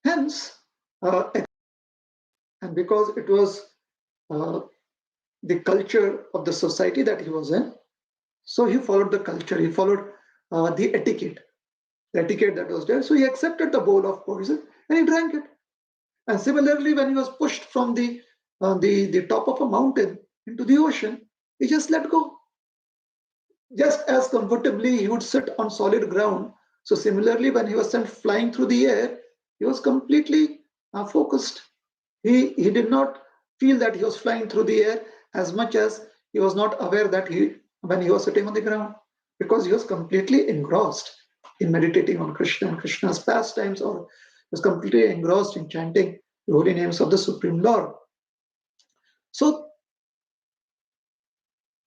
[SPEAKER 3] Hence, and because it was the culture of the society that he was in, so he followed the culture, he followed the etiquette that was there. So he accepted the bowl of poison and he drank it. And similarly, when he was pushed from the top of a mountain into the ocean, he just let go. Just as comfortably he would sit on solid ground. So similarly, when he was sent flying through the air, he was completely focused. He did not feel that he was flying through the air as much as he was not aware that when he was sitting on the ground, because he was completely engrossed in meditating on Krishna and Krishna's pastimes, or was completely engrossed in chanting the holy names of the Supreme Lord. So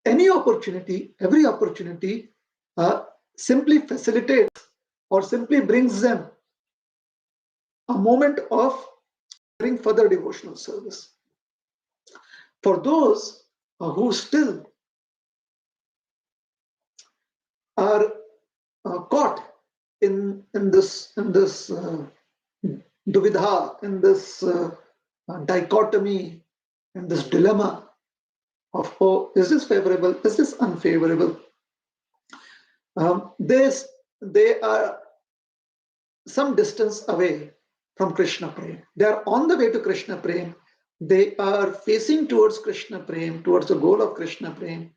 [SPEAKER 3] any opportunity, every opportunity simply facilitates or simply brings them a moment of doing further devotional service. For those who still are caught in this duvidha, in this dichotomy, in this dilemma of, oh, is this favorable, is this unfavorable? They are some distance away from Krishna Prem. They are on the way to Krishna Prem. They are facing towards Krishna Prem, towards the goal of Krishna Prem.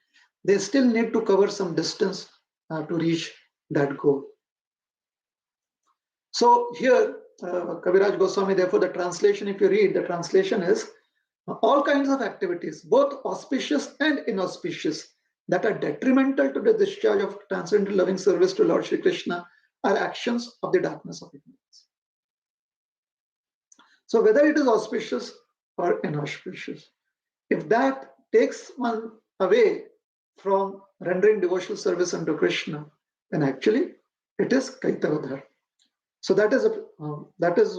[SPEAKER 3] They still need to cover some distance to reach that goal. So here, Kaviraj Goswami, therefore the translation, if you read, the translation is, all kinds of activities, both auspicious and inauspicious, that are detrimental to the discharge of transcendental loving service to Lord Shri Krishna are actions of the darkness of ignorance. So whether it is auspicious or inauspicious, if that takes one away from rendering devotional service unto Krishna, then actually it is Kaitavadhar. So that is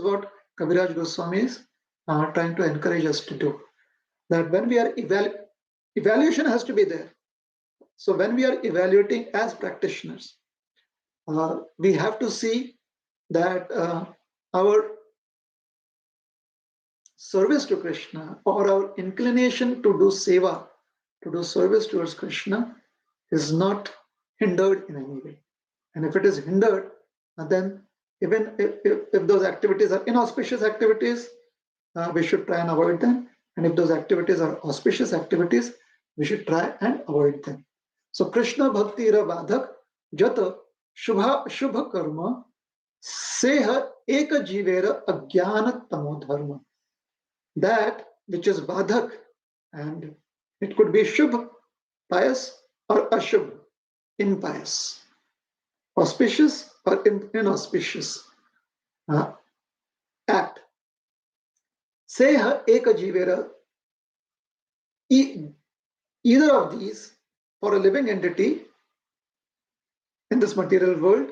[SPEAKER 3] what Kaviraj Goswami is trying to encourage us to do. That when we are evaluation has to be there. So when we are evaluating as practitioners, we have to see that our service to Krishna or our inclination to do seva, to do service towards Krishna, is not hindered in any way. And if it is hindered, then even if those activities are inauspicious activities, we should try and avoid them. And if those activities are auspicious activities, we should try and avoid them. So Krishna Bhakti Ra Badhak Jata Shubha Karma Seha Eka Jivera Ajnana Tamo Dharma. That which is Badhak, and it could be Shubh, pious, or Ashubh, impious, auspicious or inauspicious act. Seha Eka Jivera, either of these for a living entity in this material world,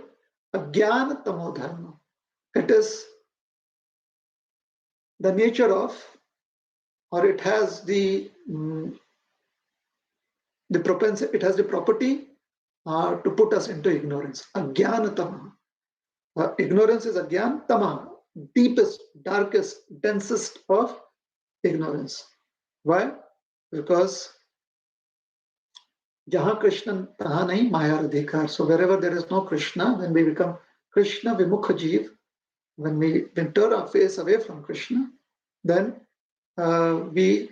[SPEAKER 3] Ajnana Tamo Dharma. It is the nature of, or it has the propensity, it has the property to put us into ignorance. Ajnana Tama. Ignorance is Ajnana Tama, deepest, darkest, densest of ignorance. Why? Because Jahan Krishna taha nahi maya adhikar. So wherever there is no Krishna, when we become Krishna Vimukha Jeev, when we turn our face away from Krishna, then we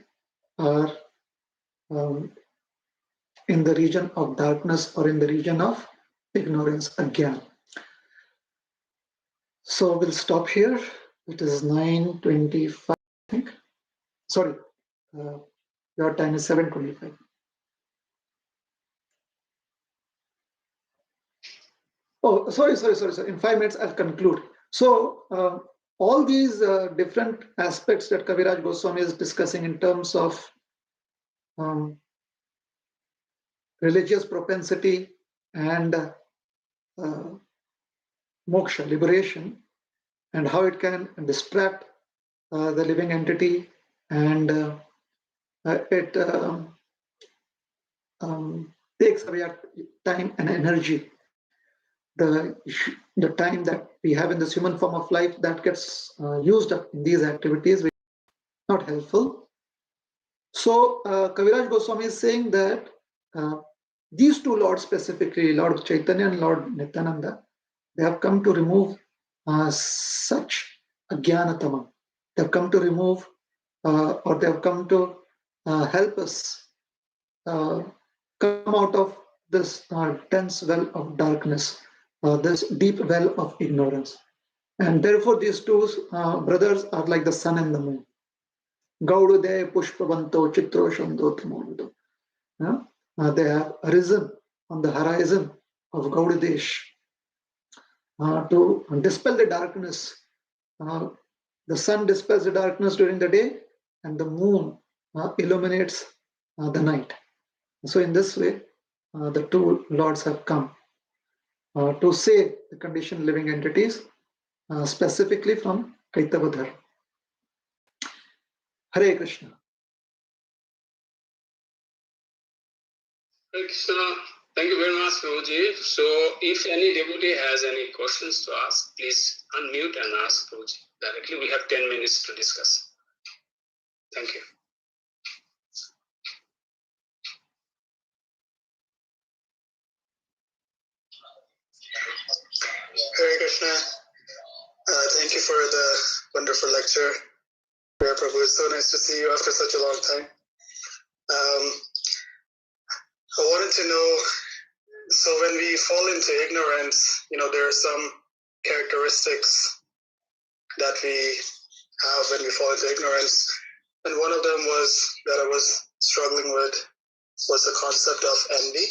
[SPEAKER 3] are in the region of darkness or in the region of ignorance, agyan. So we'll stop here. It is 9:25, I think. Sorry, your time is 7:25. Oh, sorry. In 5 minutes, I'll conclude. So all these different aspects that Kaviraj Goswami is discussing in terms of religious propensity and moksha, liberation, and how it can distract the living entity, and it takes away our time and energy. The time that we have in this human form of life that gets used up in these activities, which is not helpful. So Kaviraj Goswami is saying that these two lords specifically, Lord Chaitanya and Lord Nityananda, they have come to remove such ajnanatamam. They have come to remove or they have come to help us come out of this dense well of darkness, this deep well of ignorance. And therefore these two brothers are like the sun and the moon. Gaudude Pushpavanto Chitro Shandotamo. They have arisen on the horizon of Gaudadesh to dispel the darkness. The sun dispels the darkness during the day, and the moon illuminates the night. So in this way, the two lords have come to save the conditioned living entities, specifically from Kaitavadhar. Hare Krishna.
[SPEAKER 1] Hare Krishna. Thank you very much, Prabhuji. So if any devotee has any questions to ask, please unmute and ask Prabhuji directly. We have 10 minutes to discuss. Thank you.
[SPEAKER 4] Hare Krishna. Thank you for the wonderful lecture. Dear Prabhu, it's so nice to see you after such a long time. I wanted to know, so when we fall into ignorance, there are some characteristics that we have when we fall into ignorance. And one of them was that I was struggling with was the concept of envy.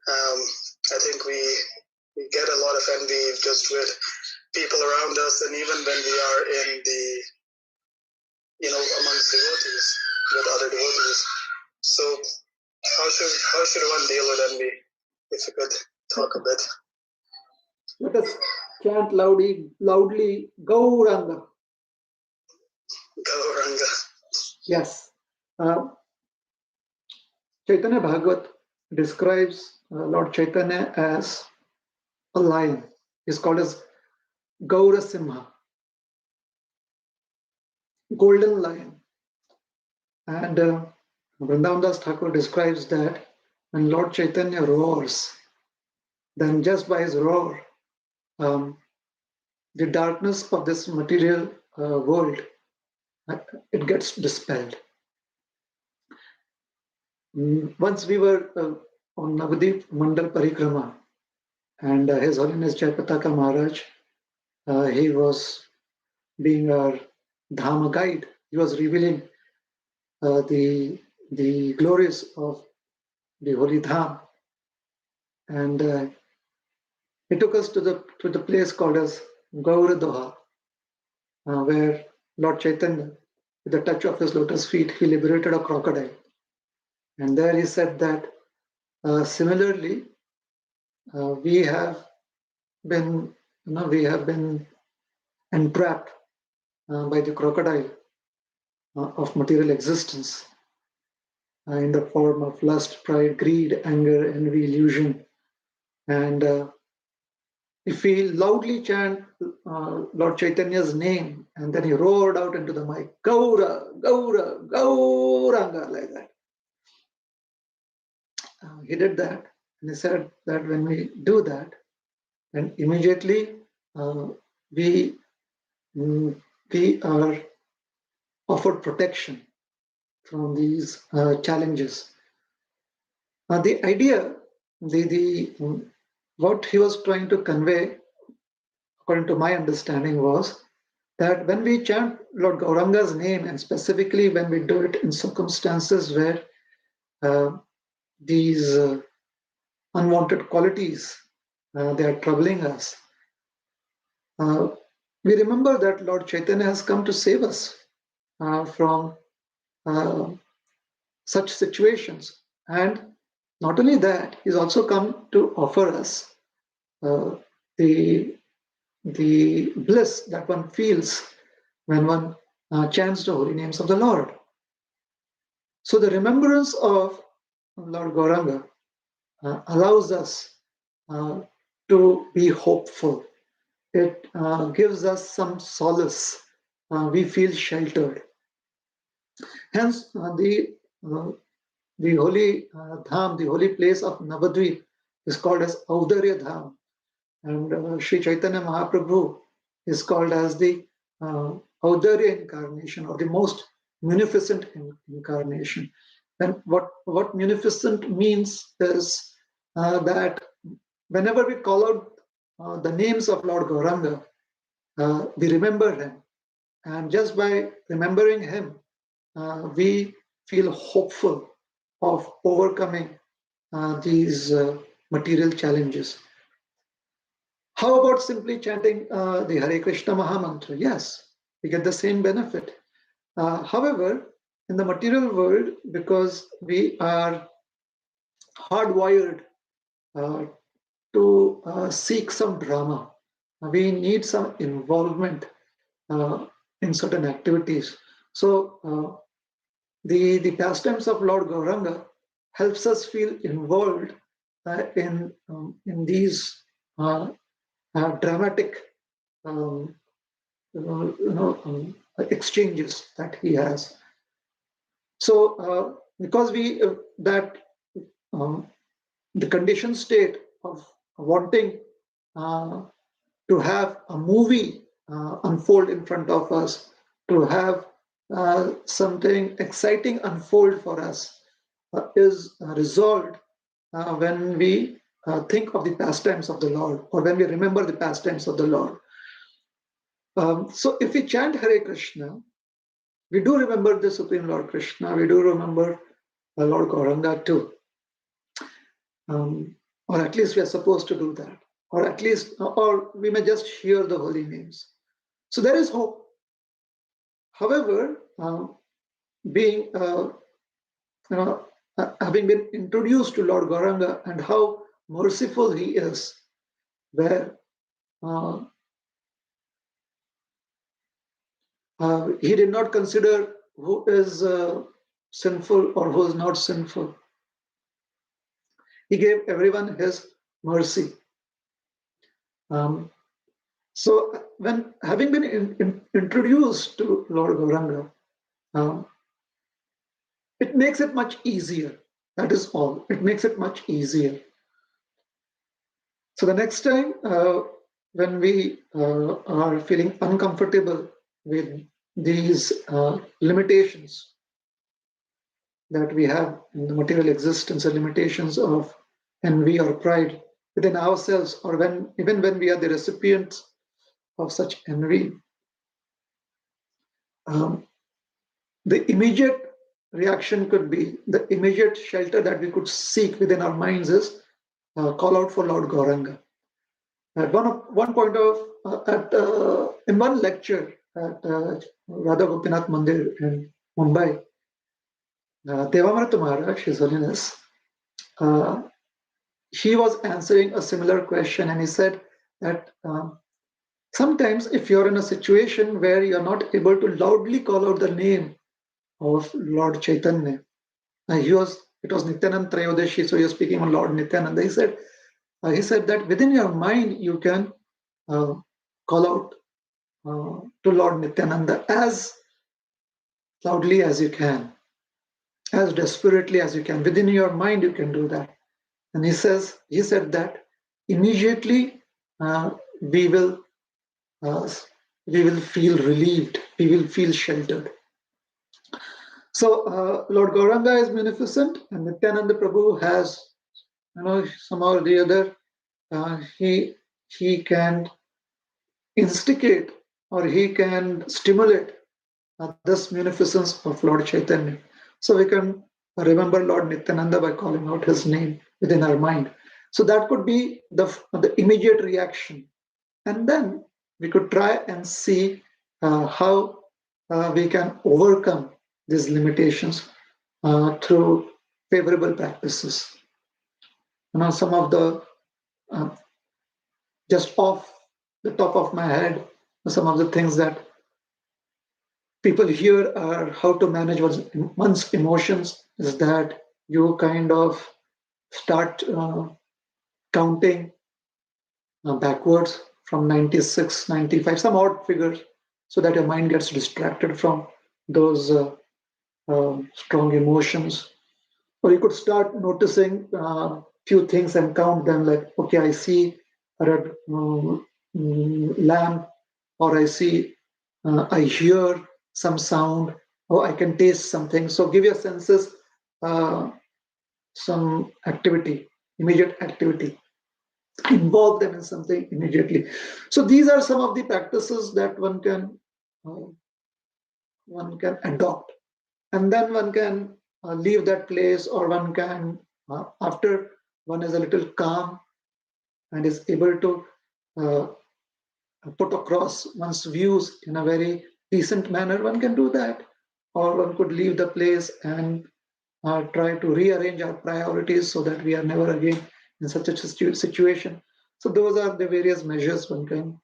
[SPEAKER 4] I think we get a lot of envy just with people around us, and even when we are in the, amongst devotees, with other devotees. So how should one deal with envy? If you could talk a bit.
[SPEAKER 3] Let us chant loudly, Gauranga.
[SPEAKER 4] Gauranga.
[SPEAKER 3] Yes. Chaitanya Bhagavat describes Lord Chaitanya as a lion. He's called as Gaura Simha, golden lion. And Vrindavan Das Thakur describes that when Lord Chaitanya roars, then just by his roar, the darkness of this material world, it gets dispelled. Once we were on Navadip Mandal Parikrama, and His Holiness Jayapataka Maharaj, he was being our Dhama guide. He was revealing the glories of the Holy Dham, and he took us to the place called as Gauradoha, where Lord Chaitanya, with the touch of his lotus feet, he liberated a crocodile. And there he said that similarly, we have been entrapped by the crocodile of material existence in the form of lust, pride, greed, anger, envy, illusion. And if we loudly chant Lord Chaitanya's name, and then he roared out into the mic, Gaura, Gaura, Gauranga, like that. He did that, and he said that when we do that, then immediately we are offered protection from these challenges. The idea, what he was trying to convey, according to my understanding, was that when we chant Lord Gauranga's name, and specifically when we do it in circumstances where these unwanted qualities they are troubling us, we remember that Lord Chaitanya has come to save us from such situations. And not only that, he's also come to offer us the bliss that one feels when one chants the holy names of the Lord. So the remembrance of Lord Gauranga allows us to be hopeful. It gives us some solace. We feel sheltered. Hence, the holy dham, the holy place of Navadvip, is called as Audarya Dham, and Sri Chaitanya Mahaprabhu is called as the Audarya incarnation, or the most munificent incarnation. And what munificent means is that whenever we call out the names of Lord Gauranga, we remember him, and just by remembering him, we feel hopeful of overcoming these material challenges. How about simply chanting the Hare Krishna Mahamantra? Yes, we get the same benefit. However, in the material world, because we are hardwired to seek some drama, we need some involvement in certain activities. So the pastimes of Lord Gauranga helps us feel involved in these dramatic exchanges that he has. So because we the conditioned state of wanting to have a movie unfold in front of us, to have something exciting unfold for us, is resolved when we think of the pastimes of the Lord, or when we remember the pastimes of the Lord. So if we chant Hare Krishna, we do remember the Supreme Lord Krishna, we do remember Lord Gauranga too. Or at least we are supposed to do that. Or at least, or we may just hear the holy names. So there is hope. However, being having been introduced to Lord Gauranga and how merciful he is, where he did not consider who is sinful or who is not sinful. He gave everyone his mercy. So when having been introduced to Lord Gauranga, it makes it much easier. That is all. It makes it much easier. So the next time when we are feeling uncomfortable with these limitations that we have in the material existence, or limitations of envy or pride within ourselves, or even when we are the recipients of such envy, the immediate reaction could be, the immediate shelter that we could seek within our minds is call out for Lord Gauranga. At one point in one lecture at Radha Gopinath Mandir in Mumbai, Devamrita Maharaj, His Holiness, he was answering a similar question, and he said that sometimes if you're in a situation where you're not able to loudly call out the name of Lord Chaitanya, it was Nityanand Trayodashi, so you're speaking on Lord Nityananda. He said that within your mind you can call out to Lord Nityananda as loudly as you can, as desperately as you can. Within your mind you can do that. And he said that immediately we will feel relieved, we will feel sheltered. So Lord Gauranga is munificent, and Nityananda Prabhu has, somehow or the other, he can instigate or he can stimulate this munificence of Lord Chaitanya. So we can remember Lord Nityananda by calling out his name within our mind. So that could be the immediate reaction. And then we could try and see how we can overcome these limitations through favorable practices. Some of the, just off the top of my head, some of the things that people here are how to manage one's emotions is that you kind of start counting backwards from 96, 95, some odd figures, so that your mind gets distracted from those strong emotions. Or you could start noticing few things and count them, like, okay, I see a red lamp, or I hear some sound, or I can taste something. So give your senses some activity, immediate activity. Involve them in something immediately. So these are some of the practices that one can adopt, and then one can leave that place, or one can, after one is a little calm and is able to put across one's views in a very decent manner, one can do that. Or one could leave the place and try to rearrange our priorities so that we are never again in such a situation. So those are the various measures one can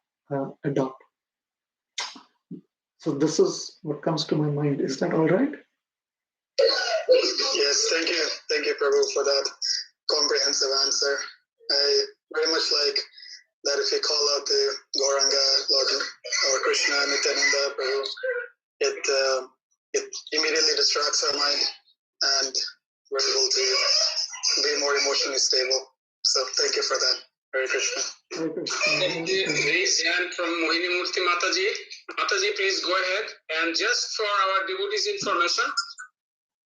[SPEAKER 3] adopt. So this is what comes to my mind. Is that all right?
[SPEAKER 4] Yes, thank you. Thank you, Prabhu, for that comprehensive answer. I very much like that if you call out the Gauranga, Lord or Krishna, Nityananda, Prabhu, it immediately distracts our mind and we're able to be more emotionally stable. So thank you for that. Hare Krishna.
[SPEAKER 1] Raise hand from Rohinipriya Mataji. Mataji, please go ahead. And just for our devotees' information,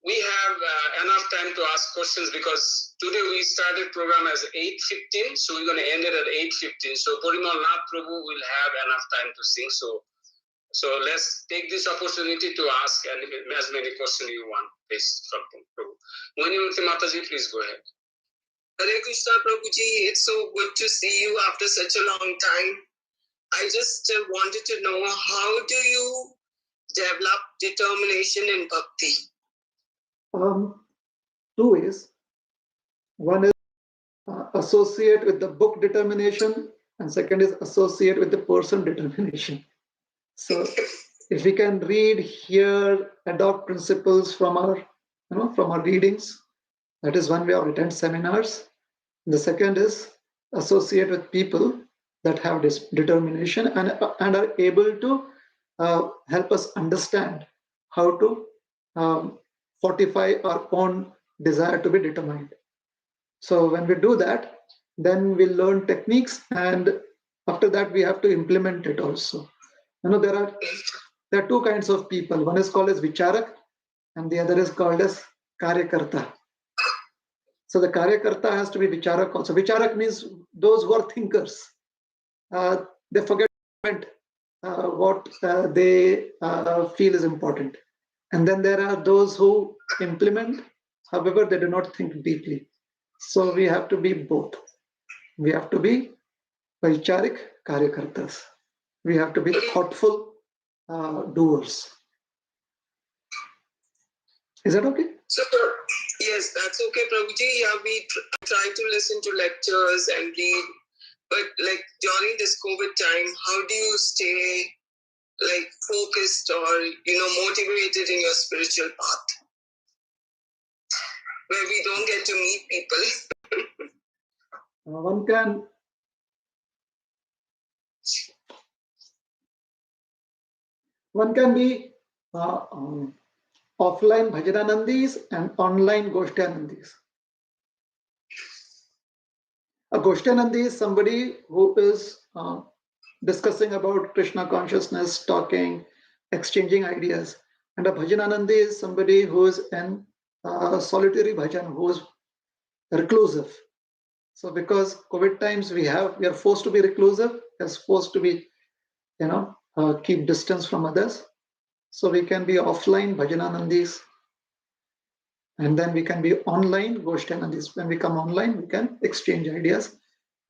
[SPEAKER 1] we have enough time to ask questions, because today we started program as 8:15, so we're going to end it at 8:15. So Parimal Nath Prabhu will have enough time to sing. So let's take this opportunity to ask as many questions you want, please, from Prabhu. Rohinipriya Mataji, please go ahead.
[SPEAKER 2] Hare Krishna, Prabhuji. It's so good to see you after such a long time. I just wanted to know, how do you develop determination in bhakti?
[SPEAKER 3] Two ways. One is associate with the book determination, and second is associate with the person determination. So if we can read, hear, adopt principles from our readings, that is one way, or attend seminars. And the second is associate with people that have this determination and are able to help us understand how to fortify our own desire to be determined. So when we do that, then we learn techniques, and after that we have to implement it also. There are two kinds of people. One is called as vicharak, and the other is called as karyakarta. So the karyakarta has to be vicharak also. Vicharak means those who are thinkers. They forget what they feel is important. And then there are those who implement, however, they do not think deeply. So we have to be both. We have to be vicharik karyakartas. We have to be thoughtful doers. Is that okay?
[SPEAKER 2] So, yes, that's okay, Prabhuji. Yeah, we try to listen to lectures and read, but like during this COVID time, how do you stay like focused or motivated in your spiritual path, where we don't get to meet people?
[SPEAKER 3] One can be offline Bhajananandis and online Goshtanandis. A Goshtanandi is somebody who is discussing about Krishna consciousness, talking, exchanging ideas. And a bhajananandi is somebody who is in solitary bhajan, who is reclusive. So because COVID times we are forced to be reclusive, we are forced to be, keep distance from others. So we can be offline bhajananandis, and then we can be online goshtanandis. When we come online, we can exchange ideas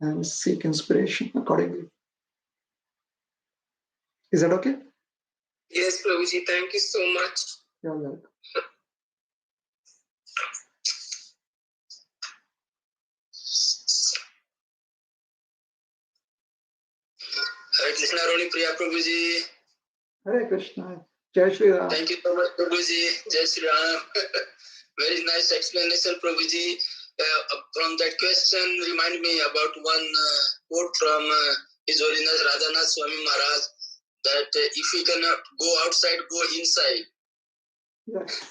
[SPEAKER 3] and seek inspiration accordingly. Is that okay?
[SPEAKER 2] Yes, Prabhuji, thank you so much.
[SPEAKER 3] You're welcome.
[SPEAKER 2] Hare Krishna, Rohinipriya, Prabhuji.
[SPEAKER 3] Hare Krishna. Jai Shri Ram.
[SPEAKER 2] Thank you so much, Prabhuji. Jai Shri Ram. Very nice explanation, Prabhuji. From that question, remind me about one quote from His Holiness Radhanath Swami Maharaj, that if we cannot go outside, go inside.
[SPEAKER 3] Yes.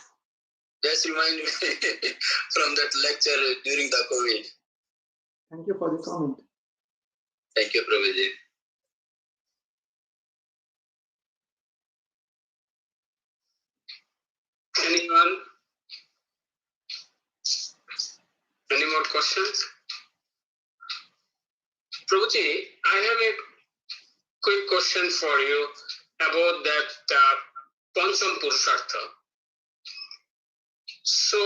[SPEAKER 2] Just remind me from that lecture during the COVID.
[SPEAKER 3] Thank you for the comment.
[SPEAKER 2] Thank you, Prabhuji.
[SPEAKER 1] Anyone? Any more questions? Prabhuji, I have a quick question for you about that Pancham Purushartha. So,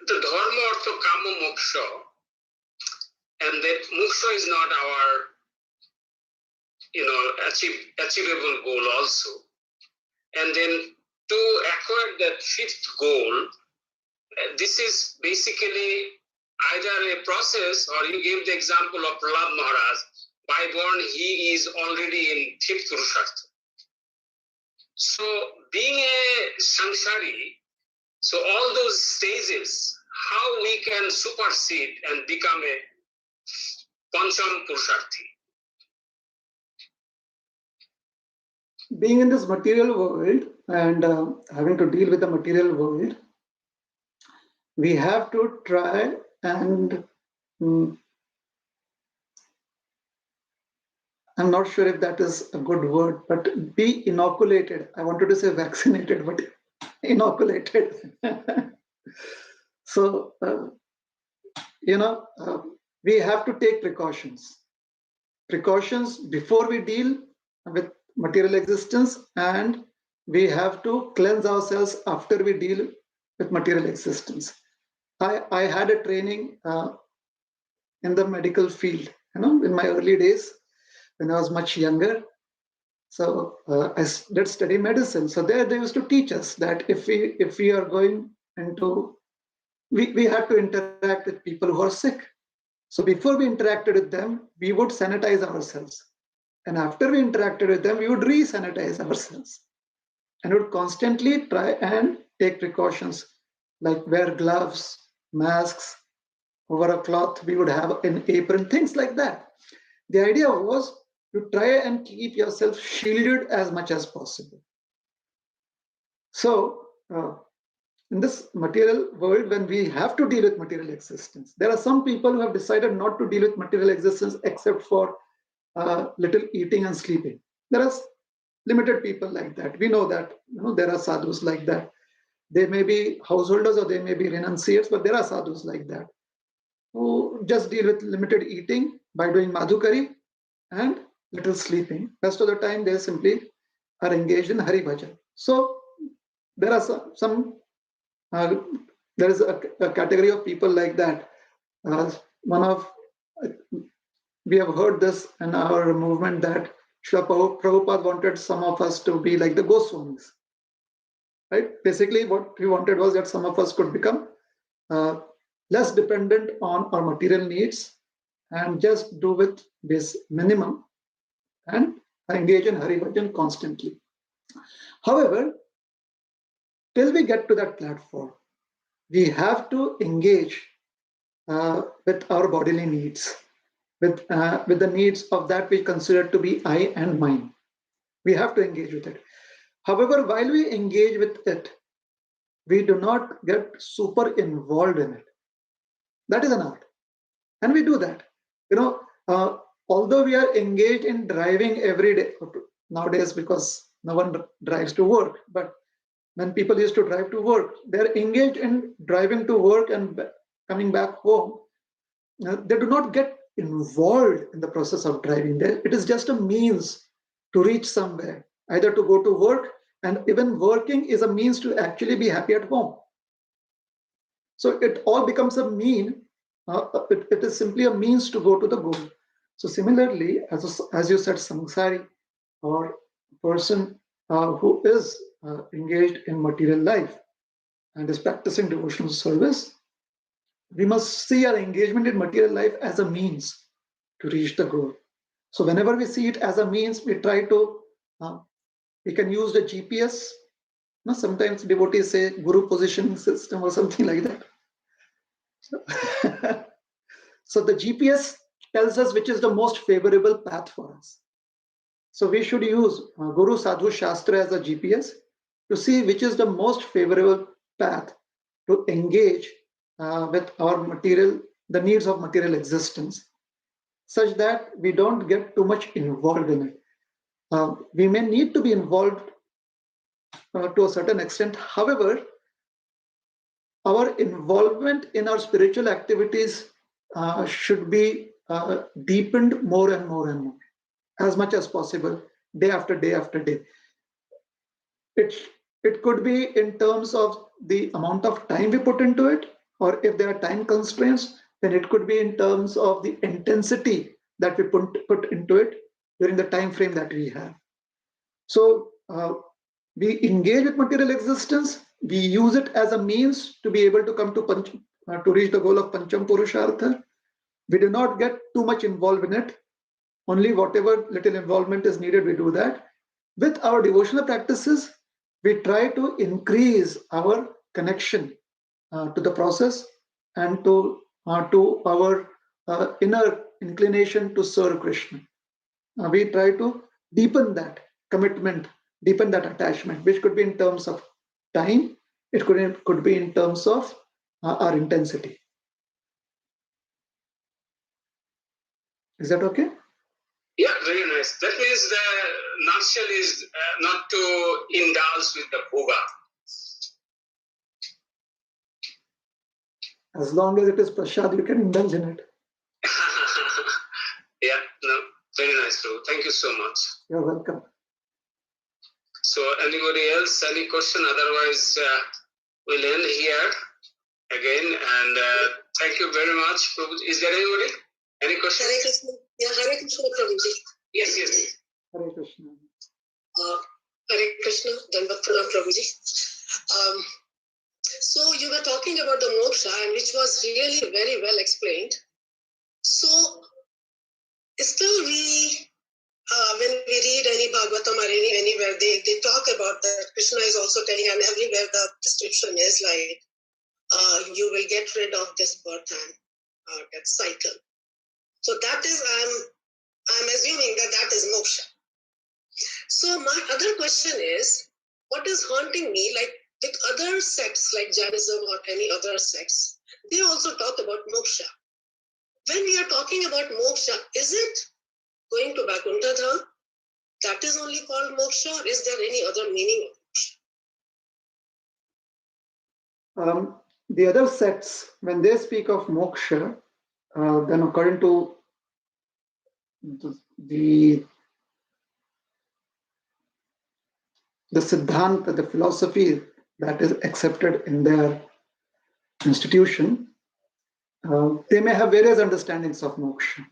[SPEAKER 1] the Dharma, Artha, Kama, Moksha, and that Moksha is not our, achievable goal also. And then to acquire that fifth goal, this is basically either a process, or you gave the example of Prahlad Maharaj. By born, he is already in fifth Purushartha. So, being a Samsari, so all those stages, how we can supersede and become a Pancham Purusharthi?
[SPEAKER 3] Being in this material world and having to deal with the material world, we have to try and I'm not sure if that is a good word, but be inoculated. I wanted to say vaccinated, but inoculated. So, we have to take precautions. Precautions before we deal with material existence, and we have to cleanse ourselves after we deal with material existence. I had a training in the medical field, in my early days when I was much younger. So I did study medicine. So there they used to teach us that if we are going into, we had to interact with people who are sick. So before we interacted with them, we would sanitize ourselves. And after we interacted with them, we would re-sanitize ourselves. And would constantly try and take precautions, like wear gloves, masks, over a cloth, we would have an apron, things like that. The idea was to try and keep yourself shielded as much as possible. So, in this material world, when we have to deal with material existence, there are some people who have decided not to deal with material existence except for little eating and sleeping. There are limited people like that. We know that there are sadhus like that. They may be householders or they may be renunciates, but there are sadhus like that who just deal with limited eating by doing madhukari and little sleeping. Rest of the time they simply are engaged in Hari Bhajan. So there are there is a category of people like that. We have heard this in our movement that Srila Prabhupada wanted some of us to be like the Goswamis. Right? Basically, what he wanted was that some of us could become less dependent on our material needs and just do with this minimum and engage in Hari Bhajan constantly. However, till we get to that platform, we have to engage with our bodily needs, with the needs of that we consider to be I and mine. We have to engage with it. However, while we engage with it, we do not get super involved in it. That is an art. And we do that. Although we are engaged in driving every day, nowadays because no one drives to work. But when people used to drive to work, they're engaged in driving to work and coming back home. They do not get involved in the process of driving. It is just a means to reach somewhere, either to go to work, and even working is a means to actually be happy at home. So it all becomes a mean. It is simply a means to go to the goal. So similarly, as you said, samsari, or person who is engaged in material life and is practicing devotional service, we must see our engagement in material life as a means to reach the goal. So whenever we see it as a means, we try to, we can use the GPS. No, sometimes devotees say Guru positioning system or something like that. So the GPS tells us which is the most favorable path for us. So we should use Guru Sadhu Shastra as a GPS to see which is the most favorable path to engage with our material, the needs of material existence, such that we don't get too much involved in it. We may need to be involved to a certain extent. However, our involvement in our spiritual activities should be deepened more and more and more, as much as possible, day after day after day. It could be in terms of the amount of time we put into it, or if there are time constraints, then it could be in terms of the intensity that we put into it during the time frame that we have. So we engage with material existence, we use it as a means to be able to come to reach the goal of Pancham Purushartha. We do not get too much involved in it. Only whatever little involvement is needed, we do that. With our devotional practices, we try to increase our connection to the process and to our inner inclination to serve Krishna. We try to deepen that commitment, deepen that attachment, which could be in terms of time, it could be in terms of our intensity. Is that okay?
[SPEAKER 1] Yeah, very nice. That means the nutshell is not to indulge with the bhoga.
[SPEAKER 3] As long as it is prasad, you can indulge in it.
[SPEAKER 1] Yeah, no, very nice, Prabhu. Thank you so much.
[SPEAKER 3] You're welcome.
[SPEAKER 1] So anybody else, any question? Otherwise, we'll end here again. And thank you very much, Prabhu. Is there anybody? Any question?
[SPEAKER 2] Hare Krishna. Yeah, Hare Krishna, Prabhuji.
[SPEAKER 1] Yes, yes.
[SPEAKER 3] Hare Krishna.
[SPEAKER 2] Hare Krishna, Dandavat Pranam, Prabhuji. So you were talking about the moksha, and which was really very well explained. So still we, when we read any Bhagavatam or anywhere, they talk about that Krishna is also telling, and everywhere the description is like, you will get rid of this birth and that cycle. So that is, I'm assuming that is moksha. So my other question is, what is haunting me, like with other sects like Jainism or any other sects, they also talk about moksha. When we are talking about moksha, is it going to Vaikuntha Dham? That is only called moksha, or is there any other meaning of moksha?
[SPEAKER 3] The other sects, when they speak of moksha, then according to the Siddhanta, the philosophy that is accepted in their institution, they may have various understandings of moksha.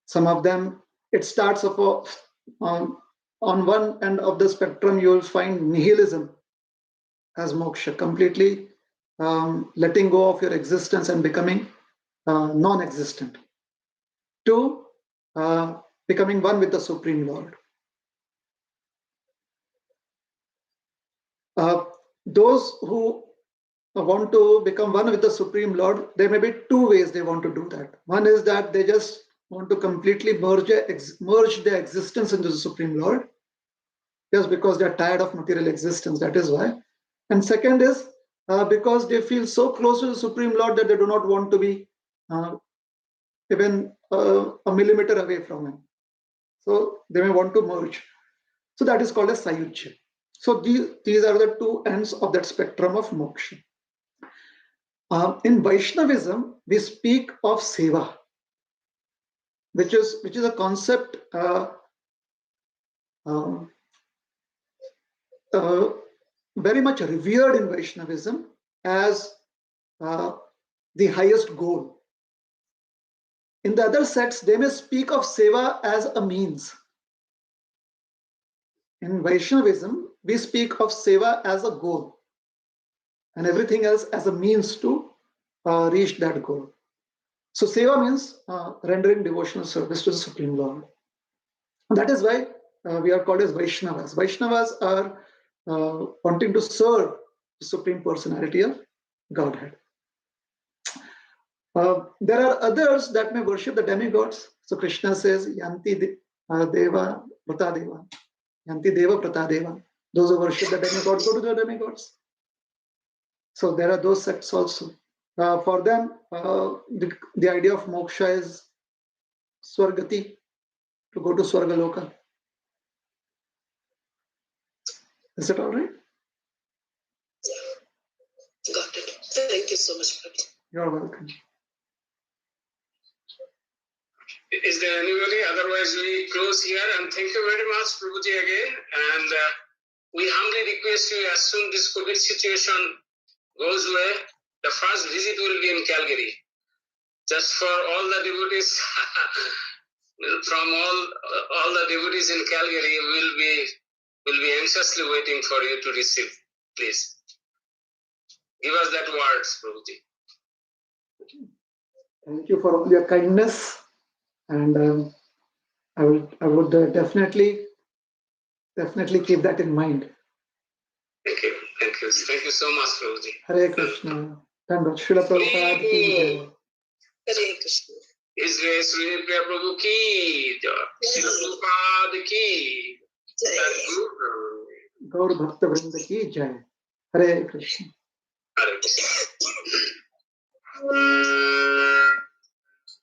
[SPEAKER 3] Some of them, it starts off on one end of the spectrum, you will find nihilism as moksha, completely letting go of your existence and becoming non-existent, to becoming one with the Supreme Lord. Those who want to become one with the Supreme Lord, there may be two ways they want to do that. One is that they just want to completely merge their existence into the Supreme Lord, just because they're tired of material existence, that is why. And second is because they feel so close to the Supreme Lord that they do not want to be even a millimeter away from him. So they may want to merge. So that is called as sayujya. So these are the two ends of that spectrum of moksha. In Vaishnavism, we speak of seva, which is a concept very much revered in Vaishnavism as the highest goal. In the other sects, they may speak of seva as a means. In Vaishnavism, we speak of seva as a goal, and everything else as a means to reach that goal. So seva means rendering devotional service to the Supreme Lord. And that is why we are called as Vaishnavas. Vaishnavas are wanting to serve the Supreme Personality of Godhead. There are others that may worship the demigods. So Krishna says, Yanti Deva Pratadeva. Yanti Deva Pratadeva. Those who worship the demigods go to the demigods. So there are those sects also. For them, the idea of moksha is Swargati, to go to Swargaloka. Is it all right?
[SPEAKER 2] Yeah. Got it. Thank you so much, Prabhu.
[SPEAKER 3] You're welcome.
[SPEAKER 1] Is there anybody? Otherwise, we close here. And thank you very much, Prabhuji, again. And we humbly request you, as soon this COVID situation goes away, the first visit will be in Calgary. Just for all the devotees, from all the devotees in Calgary, will be anxiously waiting for you to receive. Please give us that words, Prabhuji.
[SPEAKER 3] Thank you for all your kindness, and I would definitely keep that in mind.
[SPEAKER 1] Thank you so much, Prabhuji.
[SPEAKER 3] Hare Krishna. Dhanavad. Srila Prabhupada ki jai.
[SPEAKER 2] Hare Krishna.
[SPEAKER 1] His Grace Rohinipriya Prabhu ki jai. Srila Prabhupada ki jai.
[SPEAKER 3] Gaur Bhakta Vrinda ki jai. Hare Krishna.
[SPEAKER 1] Hare Krishna.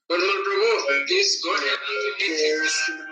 [SPEAKER 1] Prabhu, please go ahead and